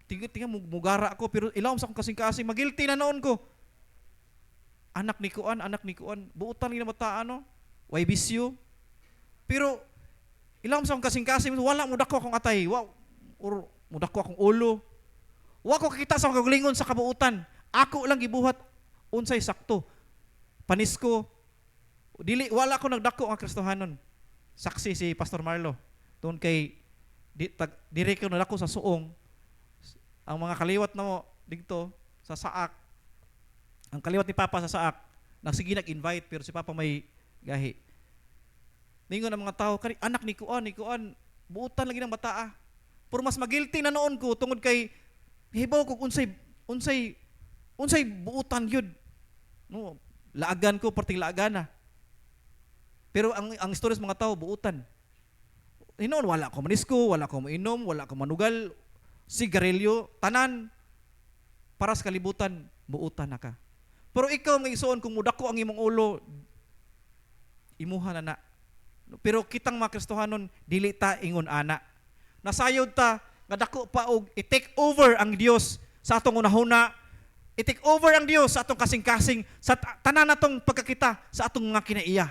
tingnan mugara ako, pero ilawom sa akong kasing-kasing, magilty na noon ko. Anak ni kuan, buutan ni mata ano, why bisyo. Pero ilawom sa akong kasing-kasing, wala mo dako akong atay, wow, or mo dako akong ulo. Wa ko kakita sa akong kagalingon sa kabuutan. Ako lang gibuhat unsay sakto. Panis ko. Wala ko nagdako ang Kristohanon. Saksi si Pastor Marlo. Doon kay dire ko nadako sa suong. Ang mga kaliwat na mo dito sa saak, ang kaliwat ni Papa sa saak, nagsige nag-invite pero si Papa may gahi. Ningon ang mga tao, anak ni kuan, buutan lagi ng bata ah. Pero mas magilty na noon ko tungod kay hibaw ko unsay buutan yun. No, laagan ko perting laagan na. Pero ang stories mga tao buutan. Hinoon wala ko manisko, wala ko mainom, wala ko manugal, sigarilyo, tanan para sa kalibutan, buutan na ka. Pero ikaw may isuon kung mudako ang imong ulo, imuha na na. Pero kitang mga Kristohanon, dili ta ingon ana. Nasayod ta, nga dako pa og i-take over ang Dios sa atong unahuna, i-take over ang Dios sa atong kasing-kasing, sa tanan natong pagkakita sa atong mga kinaiya.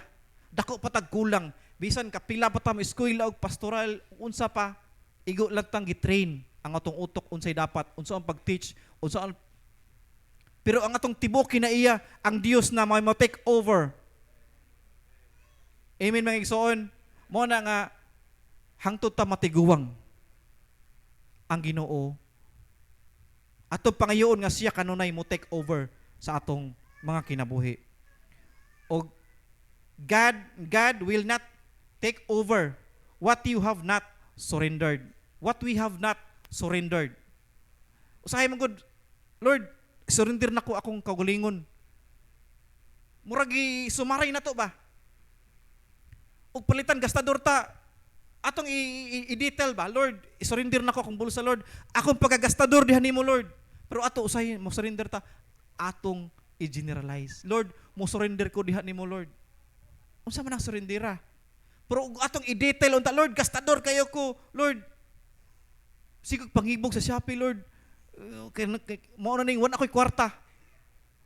Dako pa tag kulang, bisan kapila pa ta mo eskwela og pastoral, unsa pa, igo lang tang gitrain ang atong utok unsay dapat, unsa ang pag-teach, pero ang atong tibok kinaiya ang Dios na may mo-take over. Amen mga igsoon. Mo na nga hangtod ta matiguwang ang Ginoo Atong pangayoon nga siya kanunay mo take over sa atong mga kinabuhi. O God will not take over what you have not surrendered. What we have not surrendered. Usahay man gud, Lord, surrender na ko akong kaugalingon. Murag sumaray na to ba? Ug palitan gastador ta, atong i-detail ba, Lord, i-surrender na ko akong bulsa, Lord. Akong pagagastador diha nimo, Lord. Pero ato usahay mo surrender ta, atong i-generalize. Lord, mo surrender ko diha nimo, Lord. Unsa man ang surrendera? Pero atong i-detail unta, Lord, gastador kayo ko, Lord. Sigog panghibog sa Shopee, Lord. Mao na ning wala ako'y kwarta.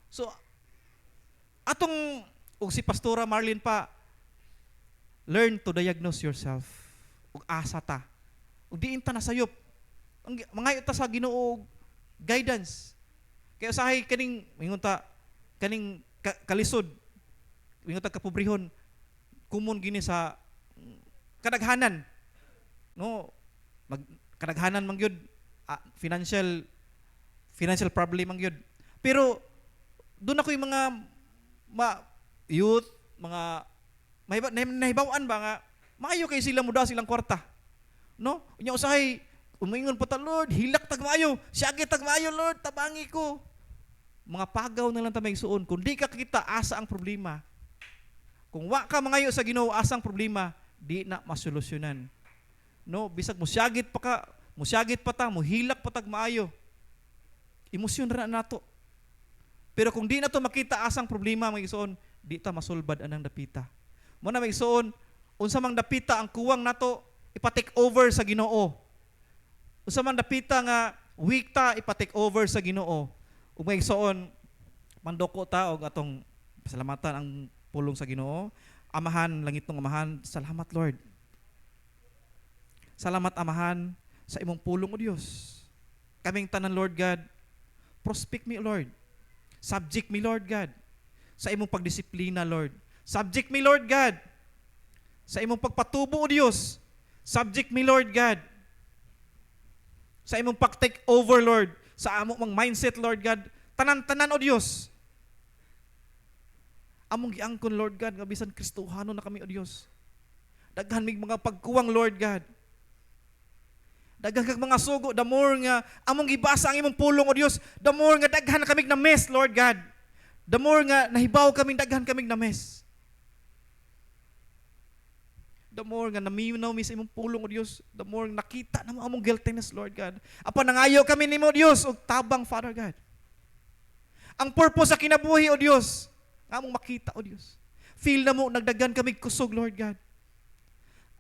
So atong ug si Pastora Marlene pa, learn to diagnose yourself. Ug asa ta. Ug diin ta nasayop. Mangayo ta sa Ginoo guidance. Kaya usahay kaning mingon ta kaning kalisod. Mingon ta kapobrehon. Kumon gini sa kadaghanan. No, kadaghanan man gyud financial problem ang yun. Pero doon ako yung mga youth, mga nahibawan ba nga, maayo kay sila muda silang kwarta. No? Unya usahay, umingon po ta, Lord, hilak tag maayo, siyagi tag maayo, Lord, tabangi ko. Mga pagaw na lang tamay suon. Kung di ka kita, asa ang problema. Kung wa ka mangayo sa Ginoo, asa ang problema, di na masolusyonan. No? Bisag mo siyagit pa ta, mo hilak pa tag maayo. Emosyon ra nato. Pero kung di na to makita asang problema mga igsoon, di ta masulbad anang dapita. Mo na mga igsoon, unsa mang dapita ang kuwang nato ipa-take over sa Ginoo. Unsa man dapita nga weak ta ipa-take over sa Ginoo. Ug mga igsoon, mandoko ta og atong pasalamatan ang pulong sa Ginoo. Amahan, langitong Amahan, salamat Lord. Salamat Amahan sa imong pulong o Dios. Kaming tanan Lord God, prospect me, Lord. Subject me, Lord God, sa imong pagdisiplina, Lord. Subject me, Lord God, sa imong pagpatubo, O Diyos. Subject me, Lord God, sa imong pag-take over, Lord, sa among mang mindset, Lord God. Tanan-tanan, O Diyos. Among giangkon, Lord God, nga bisan Kristohano na kami, O Diyos. Daghan mig mga pagkuwang, Lord God. Daghan kag mga sugo, the more nga among gibasa ang imong pulong, O Dios, the more nga daghan kamig na mess, Lord God. The more nga nahibaw kaming daghan kamig na mess. The more nga naminaw mi sa imong pulong, O Dios, the more nakita na among guiltiness, Lord God. Apan nangayo kami nimo, Dios, og tabang, Father God. Ang purpose sa kinabuhi, O Dios, among makita, O Dios. Feel na mo nagdagan kamig kusog, Lord God.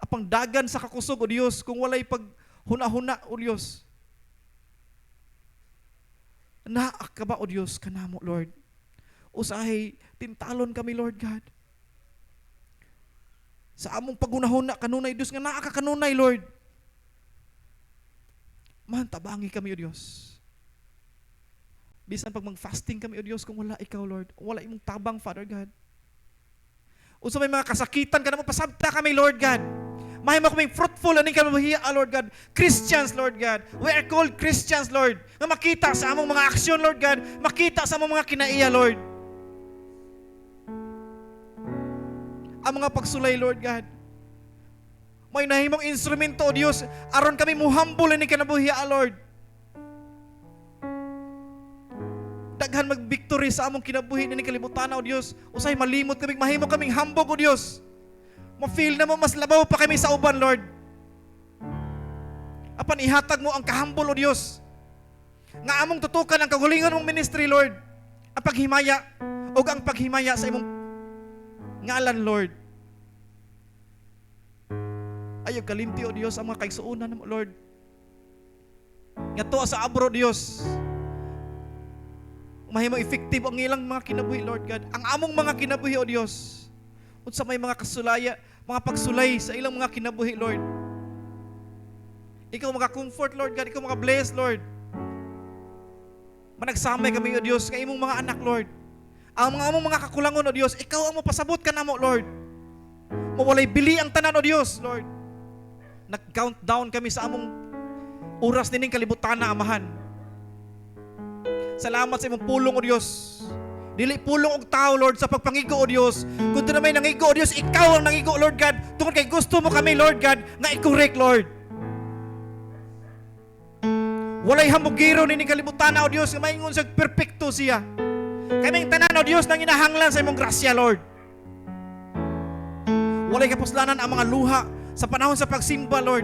Apang dagan sa kakusog, O Dios, kung walay pag huna-huna, O Diyos. Naak ka ba, O Diyos, kanamo, Lord? Usahay, tintalon kami, Lord God. Sa among paghuna-huna, kanunay, Diyos, nga naaka kanunay, Lord. Man, tabangi kami, O Diyos. Bisan pag mag-fasting kami, O Diyos, kung wala ikaw, Lord. Wala imong tabang, Father God. Usa may mga kasakitan ka na mo, pasabta kami, Lord God. Mahimo kaming fruitful aning kinabuhi, Lord God. Christians, Lord God. We are called Christians, Lord. Nga makita sa among mga aksyon, Lord God. Makita sa among mga kinaiya, Lord. Ang mga pagsulay, Lord God. May nahimong instrumento, O Diyos, aron kami muhambol aning kinabuhi, Lord. Daghan mag-victory sa among kinabuhi aning kalibutan, O Diyos. Usay malimot kami, mahimo kaming hambog, O Diyos. Ma-feel na mo, mas labaw pa kami sa uban, Lord. Apan ihatag mo ang kahambol, O Diyos. Nga among tutukan ang kagulingon mong ministry, Lord. Ang paghimaya, o ang paghimaya sa imong ngalan, Lord. Ayaw kalimti, O Diyos, ang mga kaigsuunan mo, Lord. Nga to sa abro, Diyos. Mahimo effective ang ilang mga kinabuhi, Lord God. Ang among mga kinabuhi, O Diyos. Unsa may mga kasulaya, mga pagsulay sa ilang mga kinabuhi, Lord. Ikaw maka-comfort, Lord God. Ikaw maka-bless, Lord. Managsamay kami, O Diyos, nga imong mga anak, Lord. Ang mga kakulangon, O Diyos, ikaw ang mapasabot ka namo, Lord. Mawalay bili ang tanan, O Diyos, Lord. Nag-countdown kami sa among oras nining kalibutan na, Amahan. Salamat sa imong pulong, O Dios. Dili pulong og tao, Lord, sa pagpangigo, O Dios. Kung na may nangigo, O Dios, ikaw ang nangigo, Lord God. Tungkol kay gusto mo kami, Lord God, nga i-correct, Lord. Walay hamugiro ni kalibutan, O Dios, nga maingon sa perfecto siya. Kaming tanan, O Dios, nang inahanglan sa imong grasya, Lord. Walay kapuslanan ang mga luha sa panahon sa pagsimba, Lord.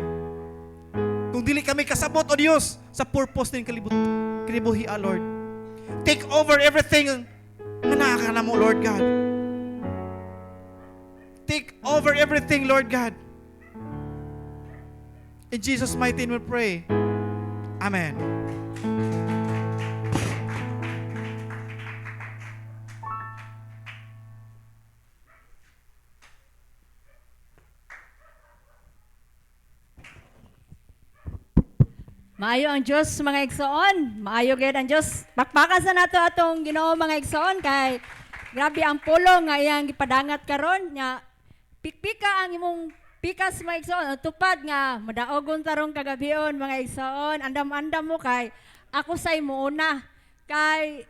Kung dili kami kasabot, O Dios, sa purpose ng kalibuhi, Lord. Take over everything na nakakala mo, Lord God. Take over everything, Lord God. In Jesus' mighty name we pray. Amen. Maayo ang Diyos mga igsoon. Maayo gayud ang Diyos. Pakpakan sa nato atong Ginoo mga igsoon kay grabe ang pulong nga iyang gipadangat karon nya pikpika ang imong pikas mga igsoon. Tupad nga madaogon tarong kagabion mga igsoon. Andam-andam mo kay ako say muuna kay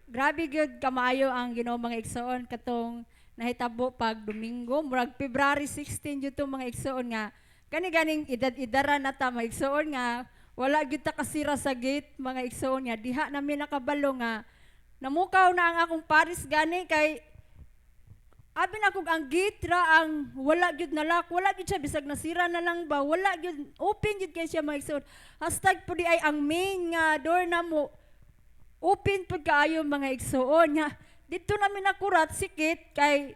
grabe gyud kamaayo ang Ginoo mga igsoon katong nahitabo pag Domingo murag February 16 jud to mga igsoon nga kani-ganing edad-edaran nata mga igsoon nga wala gyud ta kasira sa gate mga igsoon nga diha namin nakabalo nga namukaw na ang akong paris gani kay abi na kog ang gate ra ang wala gyud nalak wala gyud siya bisag nasira na lang ba wala gyud open gyud kay siya mga igsoon hashtag pudi ay ang main nga door namo open pud kaayo mga igsoon nga didto namin nakurat sikit kay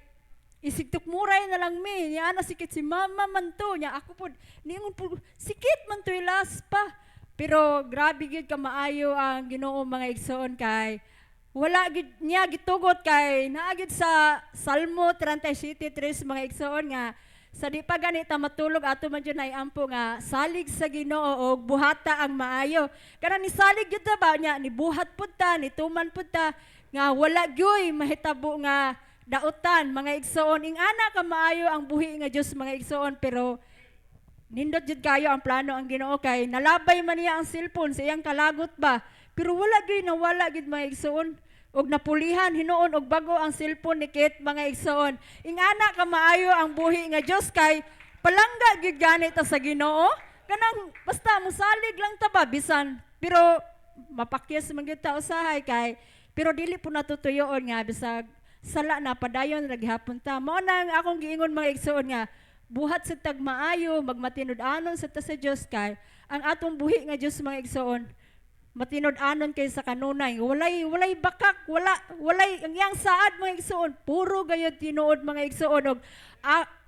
isigtok muray na lang mi niya ana sikit si mama man to nya ako pud ningon pud sikit man to ilas pa pero grabe gyud ka maayo ang Ginoo mga igsoon kay wala gyud niya gitugot kay naa gyud sa Salmo 37:3 mga igsoon nga sa di pa ganita matulog ato man jud nay ampo nga salig sa Ginoo og buhata ang maayo kana ni salig gyud ta ba nya ni buhat pud ta ni tuman pud ta nga wala gyoy mahitabo nga dautan mga igsoon ing ana ka maayo ang buhi nga Dios mga igsoon pero nindot jud kayo ang plano ang Ginoo kay nalabay man niya ang cellphone sa iyang kalagot ba pero wala gyud nawala gyud mga igsoon og napulihan hinuon og bago ang cellphone ni Kate mga igsoon ing ana ka maayo ang buhi nga Dios kay palangga gyud gani ta sa Ginoo kanang basta mosalig lang ta ba bisan pero mapakyas man gyud ta usahay kay pero dili po natutuyoon nga bisag sala na padayon ra gihapon ta mao nang akong giingon mga igsoon nga buhat sa tagmaayo magmatinud-anon sa ta sa Dios kay ang atong buhi nga Dios mga igsoon matinud-anon kay sa kanunay walay bakak walay ang iyang saad mga igsoon puro gayud tinuod mga igsoon og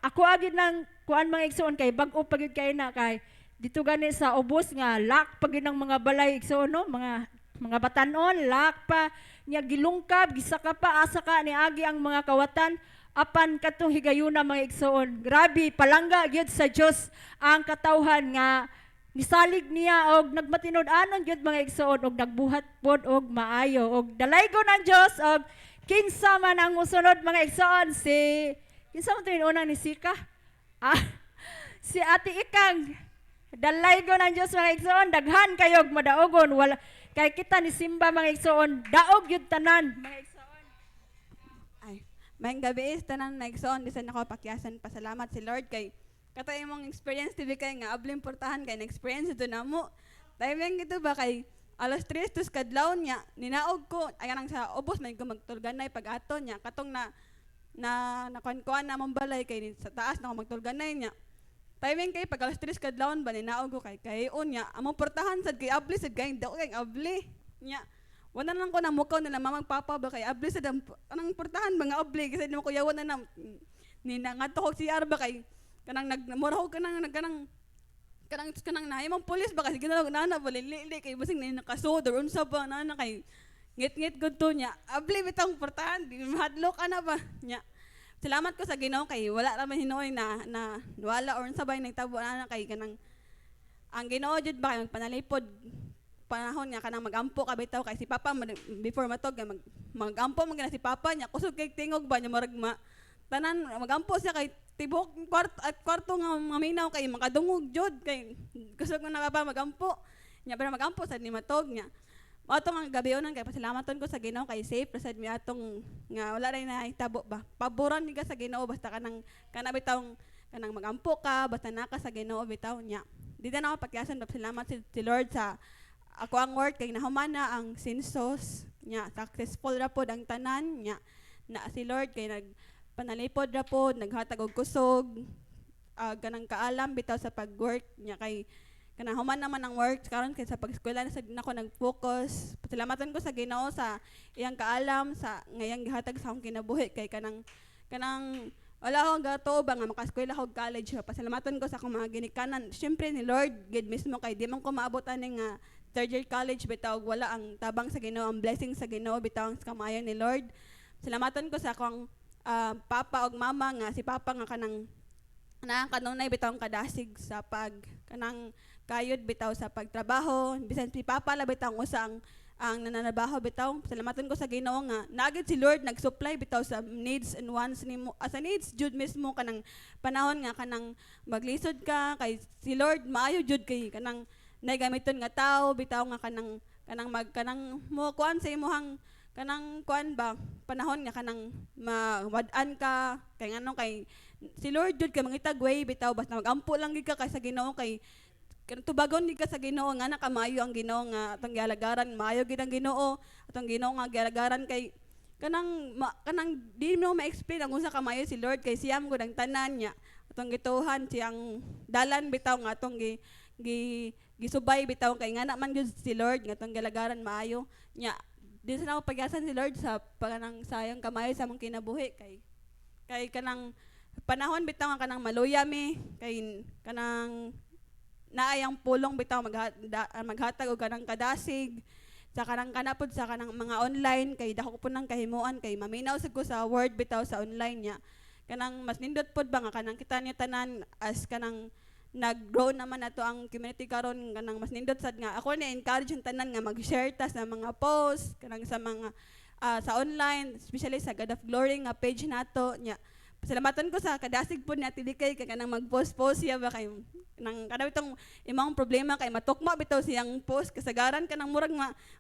ako agid nang kuan mga igsoon kay bag-o pagid kay na kay dito gani sa ubos nga lak pagid ng mga balay igsoon no mga batanon lak pa nya gilungkab gisaka pa asa ka ni agi ang mga kawatan apan katong higayuna mga igsoon grabe palangga gyud sa Dios ang katawhan nga nisalig niya og nagmatinud-anon gyud mga igsoon og nagbuhat pod og maayo og dalaygon ang Dios og kinsa man ang mosunod mga igsoon si kinsa man to una ni Sika si Ate Ikang dalaygon ang Dios mga igsoon daghan kayog madaogon wala kay kita ni Simba mga igsoon daog gyud tanan mga igsoon. Maayong gabi is tanan na igsoon bisan ako pakyasan pasalamat si Lord kay katay imong experience tibi kay nga abling portahan kay na experience ito namo. Timing ito ba kay alas 3 tus kadlaw niya ninaog ko ay nang sa ubos may ko magtulganay pag ato niya katong na kuan na mong balay kay sa taas na ako magtulganay niya. Timing kay pag alas 3 kadlawon ba ninaog ko kay unya among portahan sad kay abli sad kay daw kay abli niya. Wala lang ko na mukaw nila mamagpapa ba kay abli sa anang portahan mga abli kasi mo ko yawan na ni ngadto ko si Arba kay kanang nagmuraw kanang naimong pulis ba kasi ginalog na balili kay basing na nakasod or unsa ba na kay ngit-ngit gud to nya abli bitang portahan di mahadlok ana ba nya. Salamat ko sa Ginoo kay wala ra man hinoy na wala or unsa bay nagtabo na kay kanang ang Ginoo jud ba kay magpanalipod panahon niya kanang magampo ka bitaw kay si Papa before matog magampo man si Papa niya kusog kay tingog ba niya murag tanan magampo siya kay tibok kwarto nga maminaw kay makadungog jud kay kusog man na ba magampo niya pero magampo sad ni matog niya Mao to nga gabi unon kay pasalamaton ko sa Ginoo kay safe rasad mi atong nga wala ray nahitabo ba. Paboran ni ka sa Ginoo basta kana bitawng kanang magampo ka basta naka sa Ginoo bitaw nya. Di na ako pakyasan salamat si Lord sa ako ang work kay nahumana ang census nya successful ra pod ang tanan nya na si Lord kay nagpanalipod ra pod naghatag og kusog ganang kaalam bitaw sa pag-work nya kay kanang human naman ang work karon kay sa pag-eskwela na sad nako nag-focus. Pasalamatan ko sa Ginoo sa iyang kaalam sa ngayang gihatag sa akong kinabuhi kay kanang wala akong gato ba nga maka-eskwela og college. Pasalamatan ko sa akong mga ginikanan. Syempre ni Lord gid mismo kay di man ko maabot ani nga third year college bitaw wala ang tabang sa Ginoo, ang blessing sa Ginoo bitaw ang kamayon ni Lord. Salamatan ko sa akong papa ug mama nga si papa nga kanang kanunay bitaw ang kadasig sa kanang kayod bitaw sa pagtrabaho bisan si papa la bitaw usang ang nananabaho bitaw. Salamatan ko sa Ginoo nga nagid si Lord nag-supply bitaw sa needs and wants nimo sa needs jud mismo kanang panahon nga kanang maglisod ka kay si Lord maayo jud kay kanang nagamiton nga tao bitaw nga kanang mo kuan sa imong kanang kuan ba panahon nga kanang mawad-an ka kay ngano kay si Lord jud kay mangitag way bitaw basta magampo lang gid ka kay sa Ginoo kay tubagon gid ka sa Ginoo nga nakamayo ang Ginoo nga atong gialagaran maayo gid ang Ginoo atong Ginoo nga gialagaran kay kanang di mo ma-explain ang unsa kamayo si Lord kay siyam gud ang tanan niya atong gituhan siyang dalan bitaw nga atong gisubay bitaw kay nga man gud si Lord nga atong gialagaran maayo nya di sa ako pagyasan si Lord sa kanang sayang kamayo sa among kinabuhi kay kanang panahon bitaw nga kanang maluya mi kay kanang naayang pulong bitaw maghatag og kanang kadasig sa kanang kanapod sa kanang mga online kay dako po nang kahimuan kay maminaw sad ko sa word bitaw sa online nya kanang mas nindot pod ba nga kanang kita niyo tanan as kanang nag-grow naman nato ang community karon kanang mas nindot sad nga ako na encourage ang tanan nga mag-share ta sa mga post kanang sa mga sa online especially sa God of Glory nga page nato nya. Pasalamatan ko sa kadasig po ni Ate Likay kay kanang mag-post siya ba kay nang kada bitong imong problema kay matukma bitaw siyang post kasagaran kanang murag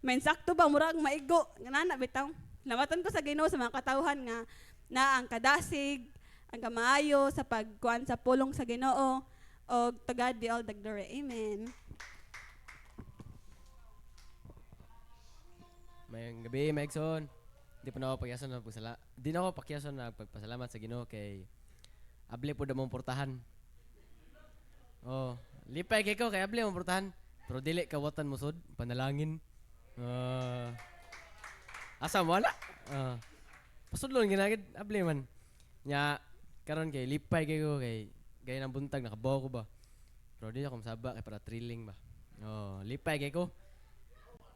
main sakto ba murag maigo ngana bitaw. Salamatan ko sa Ginoo sa mga katawhan nga na ang kadasig ang kamaayo sa pagkuan sa pulong sa Ginoo og to God be all the glory. Amen. Mayang gabi, Megson. Di pa na ako pakyason na di na ako pakyason na pagpasalamat sa Ginoo kay abli po damong portahan. Oh, lipay kay ko kay abli mong portahan. Pero dili kawatan mo sud panalangin. Asa mo wala? Pasudlon ginagid abli man. Nya karon kay lipay kay ko kay gaya ng buntag nakabaw ko ba. Pero di ako masaba kay para thrilling ba. Oh, lipay kay ko.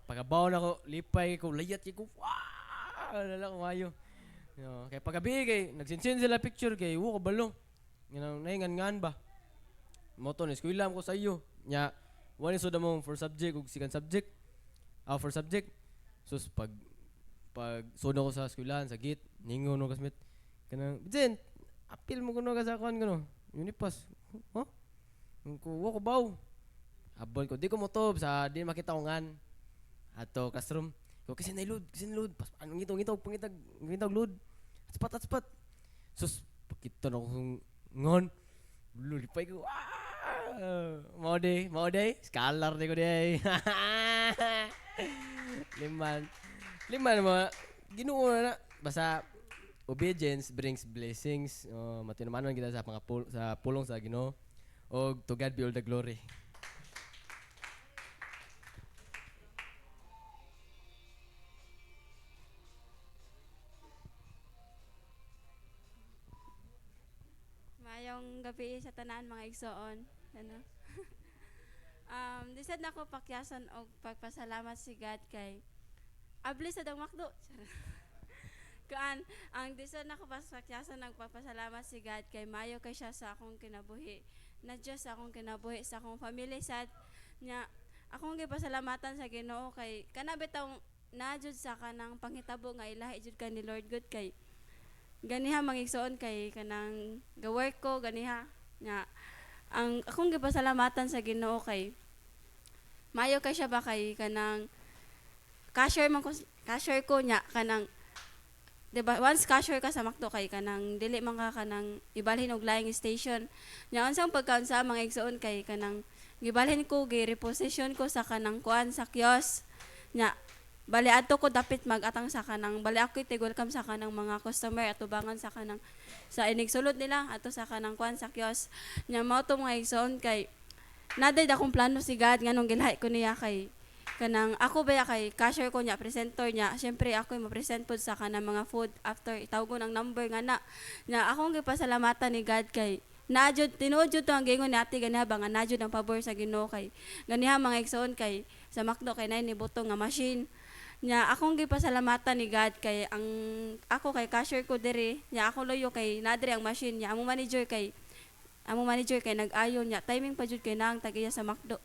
Pagabaw na ko, lipay kay ko, layat kay ko. Lala ko mayo. Kay pagabi kay nagsinsin sila picture kay wo ko balong. Ngano naingan-ngan ba. Moto ni eskwela ko sa iyo. Nya wala so damong for subject ug second subject. For subject. Sus pag sono ko sa eskwelahan sa gate, ningon no kasmet. Kanang Jen, apil mo kuno ka sa kon kuno. Unipas. Huh? Ko wo ko baw. Abol ko di ko motob sa di makita ko ngan. Ato classroom. Ko kasi nailud. Pas anong ngitog load. Atspat. Sus pakita na ko ngon. Lulipay ko. Mau deh. Scholar deh ko deh. Liman mo. Ginoo na. Basta obedience brings blessings. Matinumanon kita sa sa pulong sa Ginoo. Og to God be all the glory. Mayong gabi sa tanan mga igsoon. Ano? Di sad nako pakyason og pagpasalamat si God kay abli sa dang makdo. Kuan ang di sad nako pakyason nagpapasalamat si God kay mayo kay siya sa akong kinabuhi. Na Dios sa akong kinabuhi sa akong family sad nya akong gipasalamatan sa Ginoo kay kana bitaw na jud sa kanang panghitabo nga ilahi jud ka ni Lord good kay ganiha mangigsoon kay kanang ga-work ko ganiha nya ang akong gipasalamatan sa Ginoo kay mayo kay siya ba kay kanang cashier ko nya kanang, diba, once cashier ka sa McDo kay kanang dili man ka kanang ibalhin og laing station. Nya unsang pagkaon sa mga igsoon kay kanang gibalhin ko gi-reposition ko sa kanang kuan sa kiosk. Nya bali adto ko dapit magatang sa kanang bali ako welcome sa kanang mga customer at tubangan sa kanang sa inig sulod nila ato sa kanang kuan sa kiosk. Nya mao to mga igsoon kay naday akong plano si God nganong gilahi ko niya kay kanang ako ba kay cashier ko niya presenter niya syempre ako yung ma-present pod sa kanang mga food after itawag ko ng number nga na nya akong gipasalamatan ni God kay naajud tinuod jud to ang gingon ni ate ganiha ba nga naajud ang pabor sa Ginoo kay ganiha mga igsoon kay sa McDo kay nay ni butong nga machine nya akong gipasalamatan ni God kay ang ako kay cashier ko diri nya ako loyo kay nadiri ang machine nya among manager kay nag-ayon nya timing pa jud kay naang tagiya sa McDo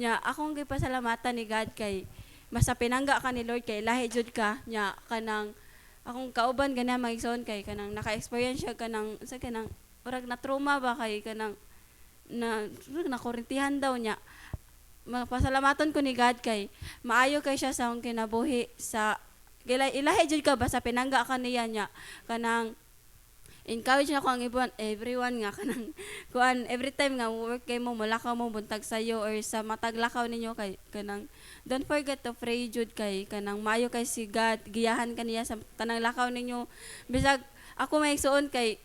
nya akong gipasalamatan ni God kay masa pinangga ka ni Lord kay lahi jud ka nya kanang akong kauban gana mga igsoon kay kanang naka-experience siya kanang sa kanang urag na trauma ba kay kanang na kurentihan daw nya mapasalamatan ko ni God kay maayo kay siya sa akong kinabuhi sa ilahi jud ka ba sa pinangga ka niya nya kanang encourage ako ang everyone nga kanang kuan every time nga work kay mo mulakaw mo buntag sayo or sa matag lakaw ninyo kay kanang don't forget to pray jud kay kanang maayo kay si God giyahan kaniya sa tanang lakaw ninyo bisag ako may igsoon kay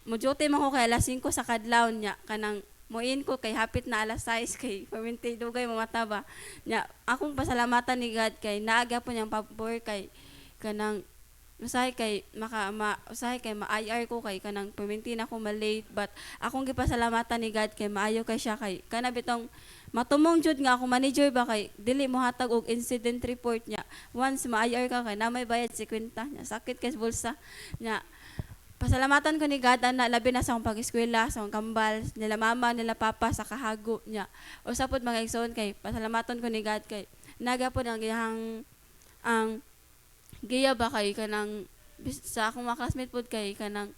mo duty man ko kay alas 5 sa kadlaw nya kanang muin ko kay hapit na alas 6 kay paminti dugay mamata ba nya akong pasalamatan ni God kay naaga po niyang pabor kay kanang usahay kay ma-IR ko kay kanang paminti na ako malate but akong gipasalamatan ni God kay maayo kay siya kay kana bitong matumong jud nga ako manager ba kay dili mo hatag og incident report niya once ma-IR ka kay na may bayad 50 nya sakit kay sa bulsa nya pasalamatan ko ni God na labi na sa akong pag-eskwela, sa akong kambal, nila mama, nila papa, sa kahago niya. O sapod mga igsoon kay, pasalamatan ko ni God kay, naga po ng giyang, ang giya ba kay kanang, sa akong mga classmate po kay kanang,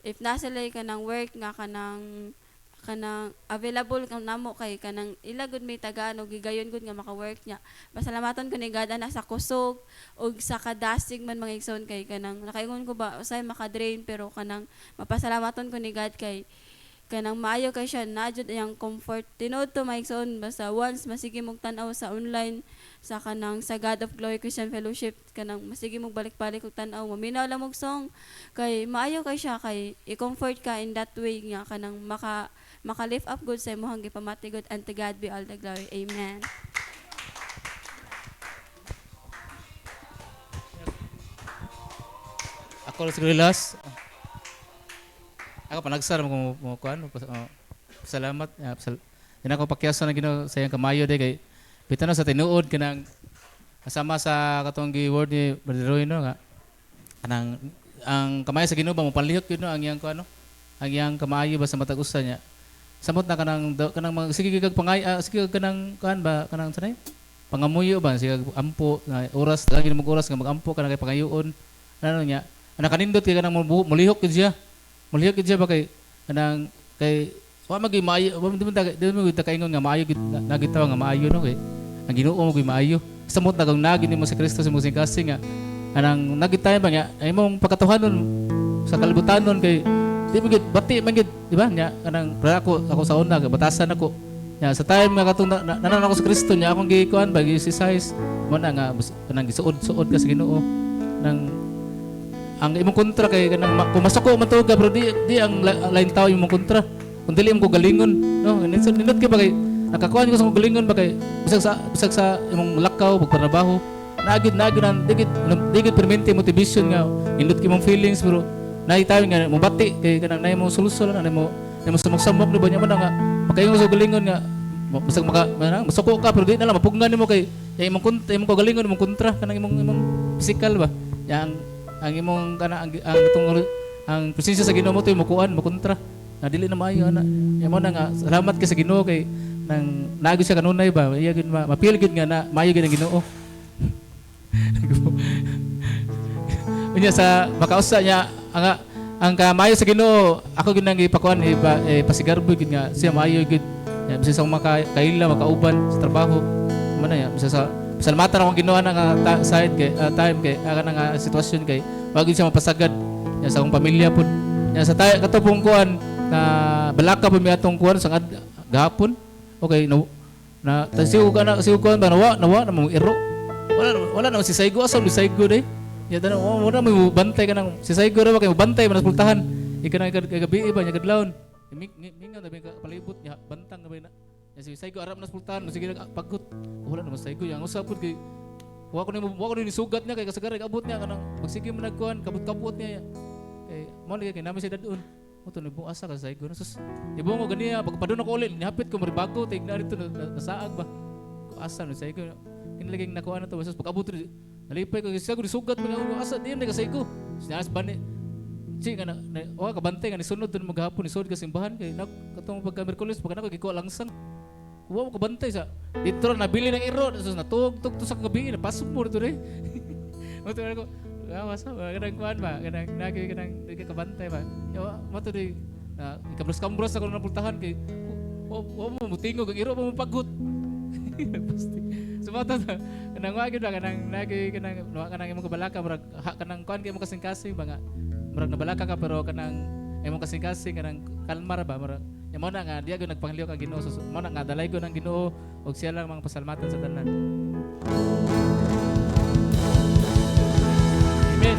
if nasalay ka ng work nga kanang available kang namo kay kanang ilagod may tagano gigayon gud nga maka-work niya pasalamatan ko ni God ana sa kusog og sa kadasig man mga igsoon kay kanang nakaingon ko ba usay maka-drain pero kanang mapasalamatan ko ni God kay kanang maayo kay siya najud yang comfort tinuod to mga igsoon basta once masige mog tan-aw sa online sa kanang sa God of Glory Christian Fellowship kanang masige mog balik-balik og tan-aw maminaw lang mog song kay maayo kay siya kay i-comfort ka in that way nga kanang maka-lift up good sa imong gipamati good and to God be all the glory. Amen. Ako lang siguro last. Ako panagsar mo kuan salamat. Yan ako pakyaso na Ginoo sa iyang kamayo day kay bitan sa tinuod kanang kasama sa katong gi-word ni Brother Roy no nga kanang ang kamayo sa Ginoo ba mo palihok yun no ang iyang kuan no ang iyang kamayo ba sa matag usa niya samot na kanang mga sige kag pangay sige kanang kuan ba kanang sanay pangamuyo ba sige ampo na oras lagi mo oras nga magampo kanang kay pangayoon ano niya ana kanindot kay kanang mulihok gid siya ba kay kanang kay wa magi maayo di mo kaingon nga maayo gid nagitaw nga maayo no kay ang Ginoo mo gid maayo samot na kang nagi nimo sa Kristo sa musing kasi nga anang nagitay ba nga ay mong pagkatuhanon sa kalibutanon kay di magid bati magid di ba nya kanang ako sa una batasan ako nya sa time nga katong nanan ako sa Kristo nya akong gikuan ba gi-exercise mo na nga kanang gisuod ka sa Ginoo nang ang imong kontra kay kanang pumasok ko man tuga bro di ang lain tao imong kontra kun dili mo galingon no nindot ka ba kay nakakuan ko sa galingon ba kay bisag sa imong lakaw pagtrabaho nagid digid permente motivation nga nindot ki mong feelings bro nay tayo nga mo bati kay kanang nay mo solusyon na mo samok-samok ni ba nya man nga makaingon sa galingon nga bisag masuko ka pero di na lang mapugnan nimo kay imong galingon imong kontra kanang imong physical ba yang ang imong kanang ang presensya sa Ginoo mo to mo kuan mo kontra na dili na maayo ana imo na nga salamat ka sa Ginoo kay nang naagi siya kanunay ba iya gid mapil gid nga na maayo gid ang Ginoo unya sa makausa niya ang kamayo sa Ginoo ako gid nang ipakuan pasigarbo gid nga siya maayo gid bisa sa makakaila makauban sa trabaho man ya bisa sa Salamatan akong ginawa ng side kay time kay nga sitwasyon kay wag gyud siya mapasagad nya sa akong pamilya pud. Nya sa tayo katubong kuan na balaka pa mi atong kuan sa gahapon. Okay, no. Na sigo kuan ba nawa na mo iro. Wala na si Saigo asa ni Saigo day. Ya tanong wala mo bantay ka nang si Saigo ra ba kay mo bantay man sa pultahan. Ika na gabi ba nya kadlawon. Mingan tabi ka palibot nya bantang na ba na. Ya si Saigo arap na sa pultahan sige paggut. Wala na Saigo yang usap pud kay wa ko ni sugat niya kay kasagaray abot niya kanang magsige man nagkuan kabut-kabut niya. Eh mo kay namin si dadun. Mo to nibong asa ka Saigo na sus. Ibong ko ganiya pagpadon ako ulit nihapit ko maribago tigna dito nasaag ba. Asa no Saigo. Inilaging nakuha na to sus pag abot nalipay ko kasi ako sugat mo asa diyan na Saigo. Sinas bani. Si nga na wa ka bantay nga ni sunod dun maghapon ni sud ka simbahan kay katong pagka Miyerkules pag ako giko langsang. Wa ko bantay sa dito nabili ng iro sus natugtog to sa gabi na pasok mo dito re. Mo to ko wasa kadang kuan ba kadang nagi kadang kabantay ba. Yo mo to di ikabros-kambros ako na pultahan kay wa mo mutingog ang iro mo pagut. Pasti. Sumata ta kanang wa gyud ba kanang nagi kanang imong kabalaka murag kanang kuan kay mo kasing-kasing ba nga murag nabalaka ka pero kanang imong kasing-kasing kanang kalmar ba murag nya mo na nga diya gyud nagpangliw kang Ginoo so mo na nga dalay ko ng Ginoo og siya lang mga pasalamatan sa tanan. Amen.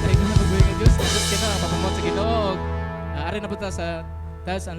Kay ko na magbuhay nga Dios, Dios kina papamot sa Ginoo. Ari na punta sa taas ang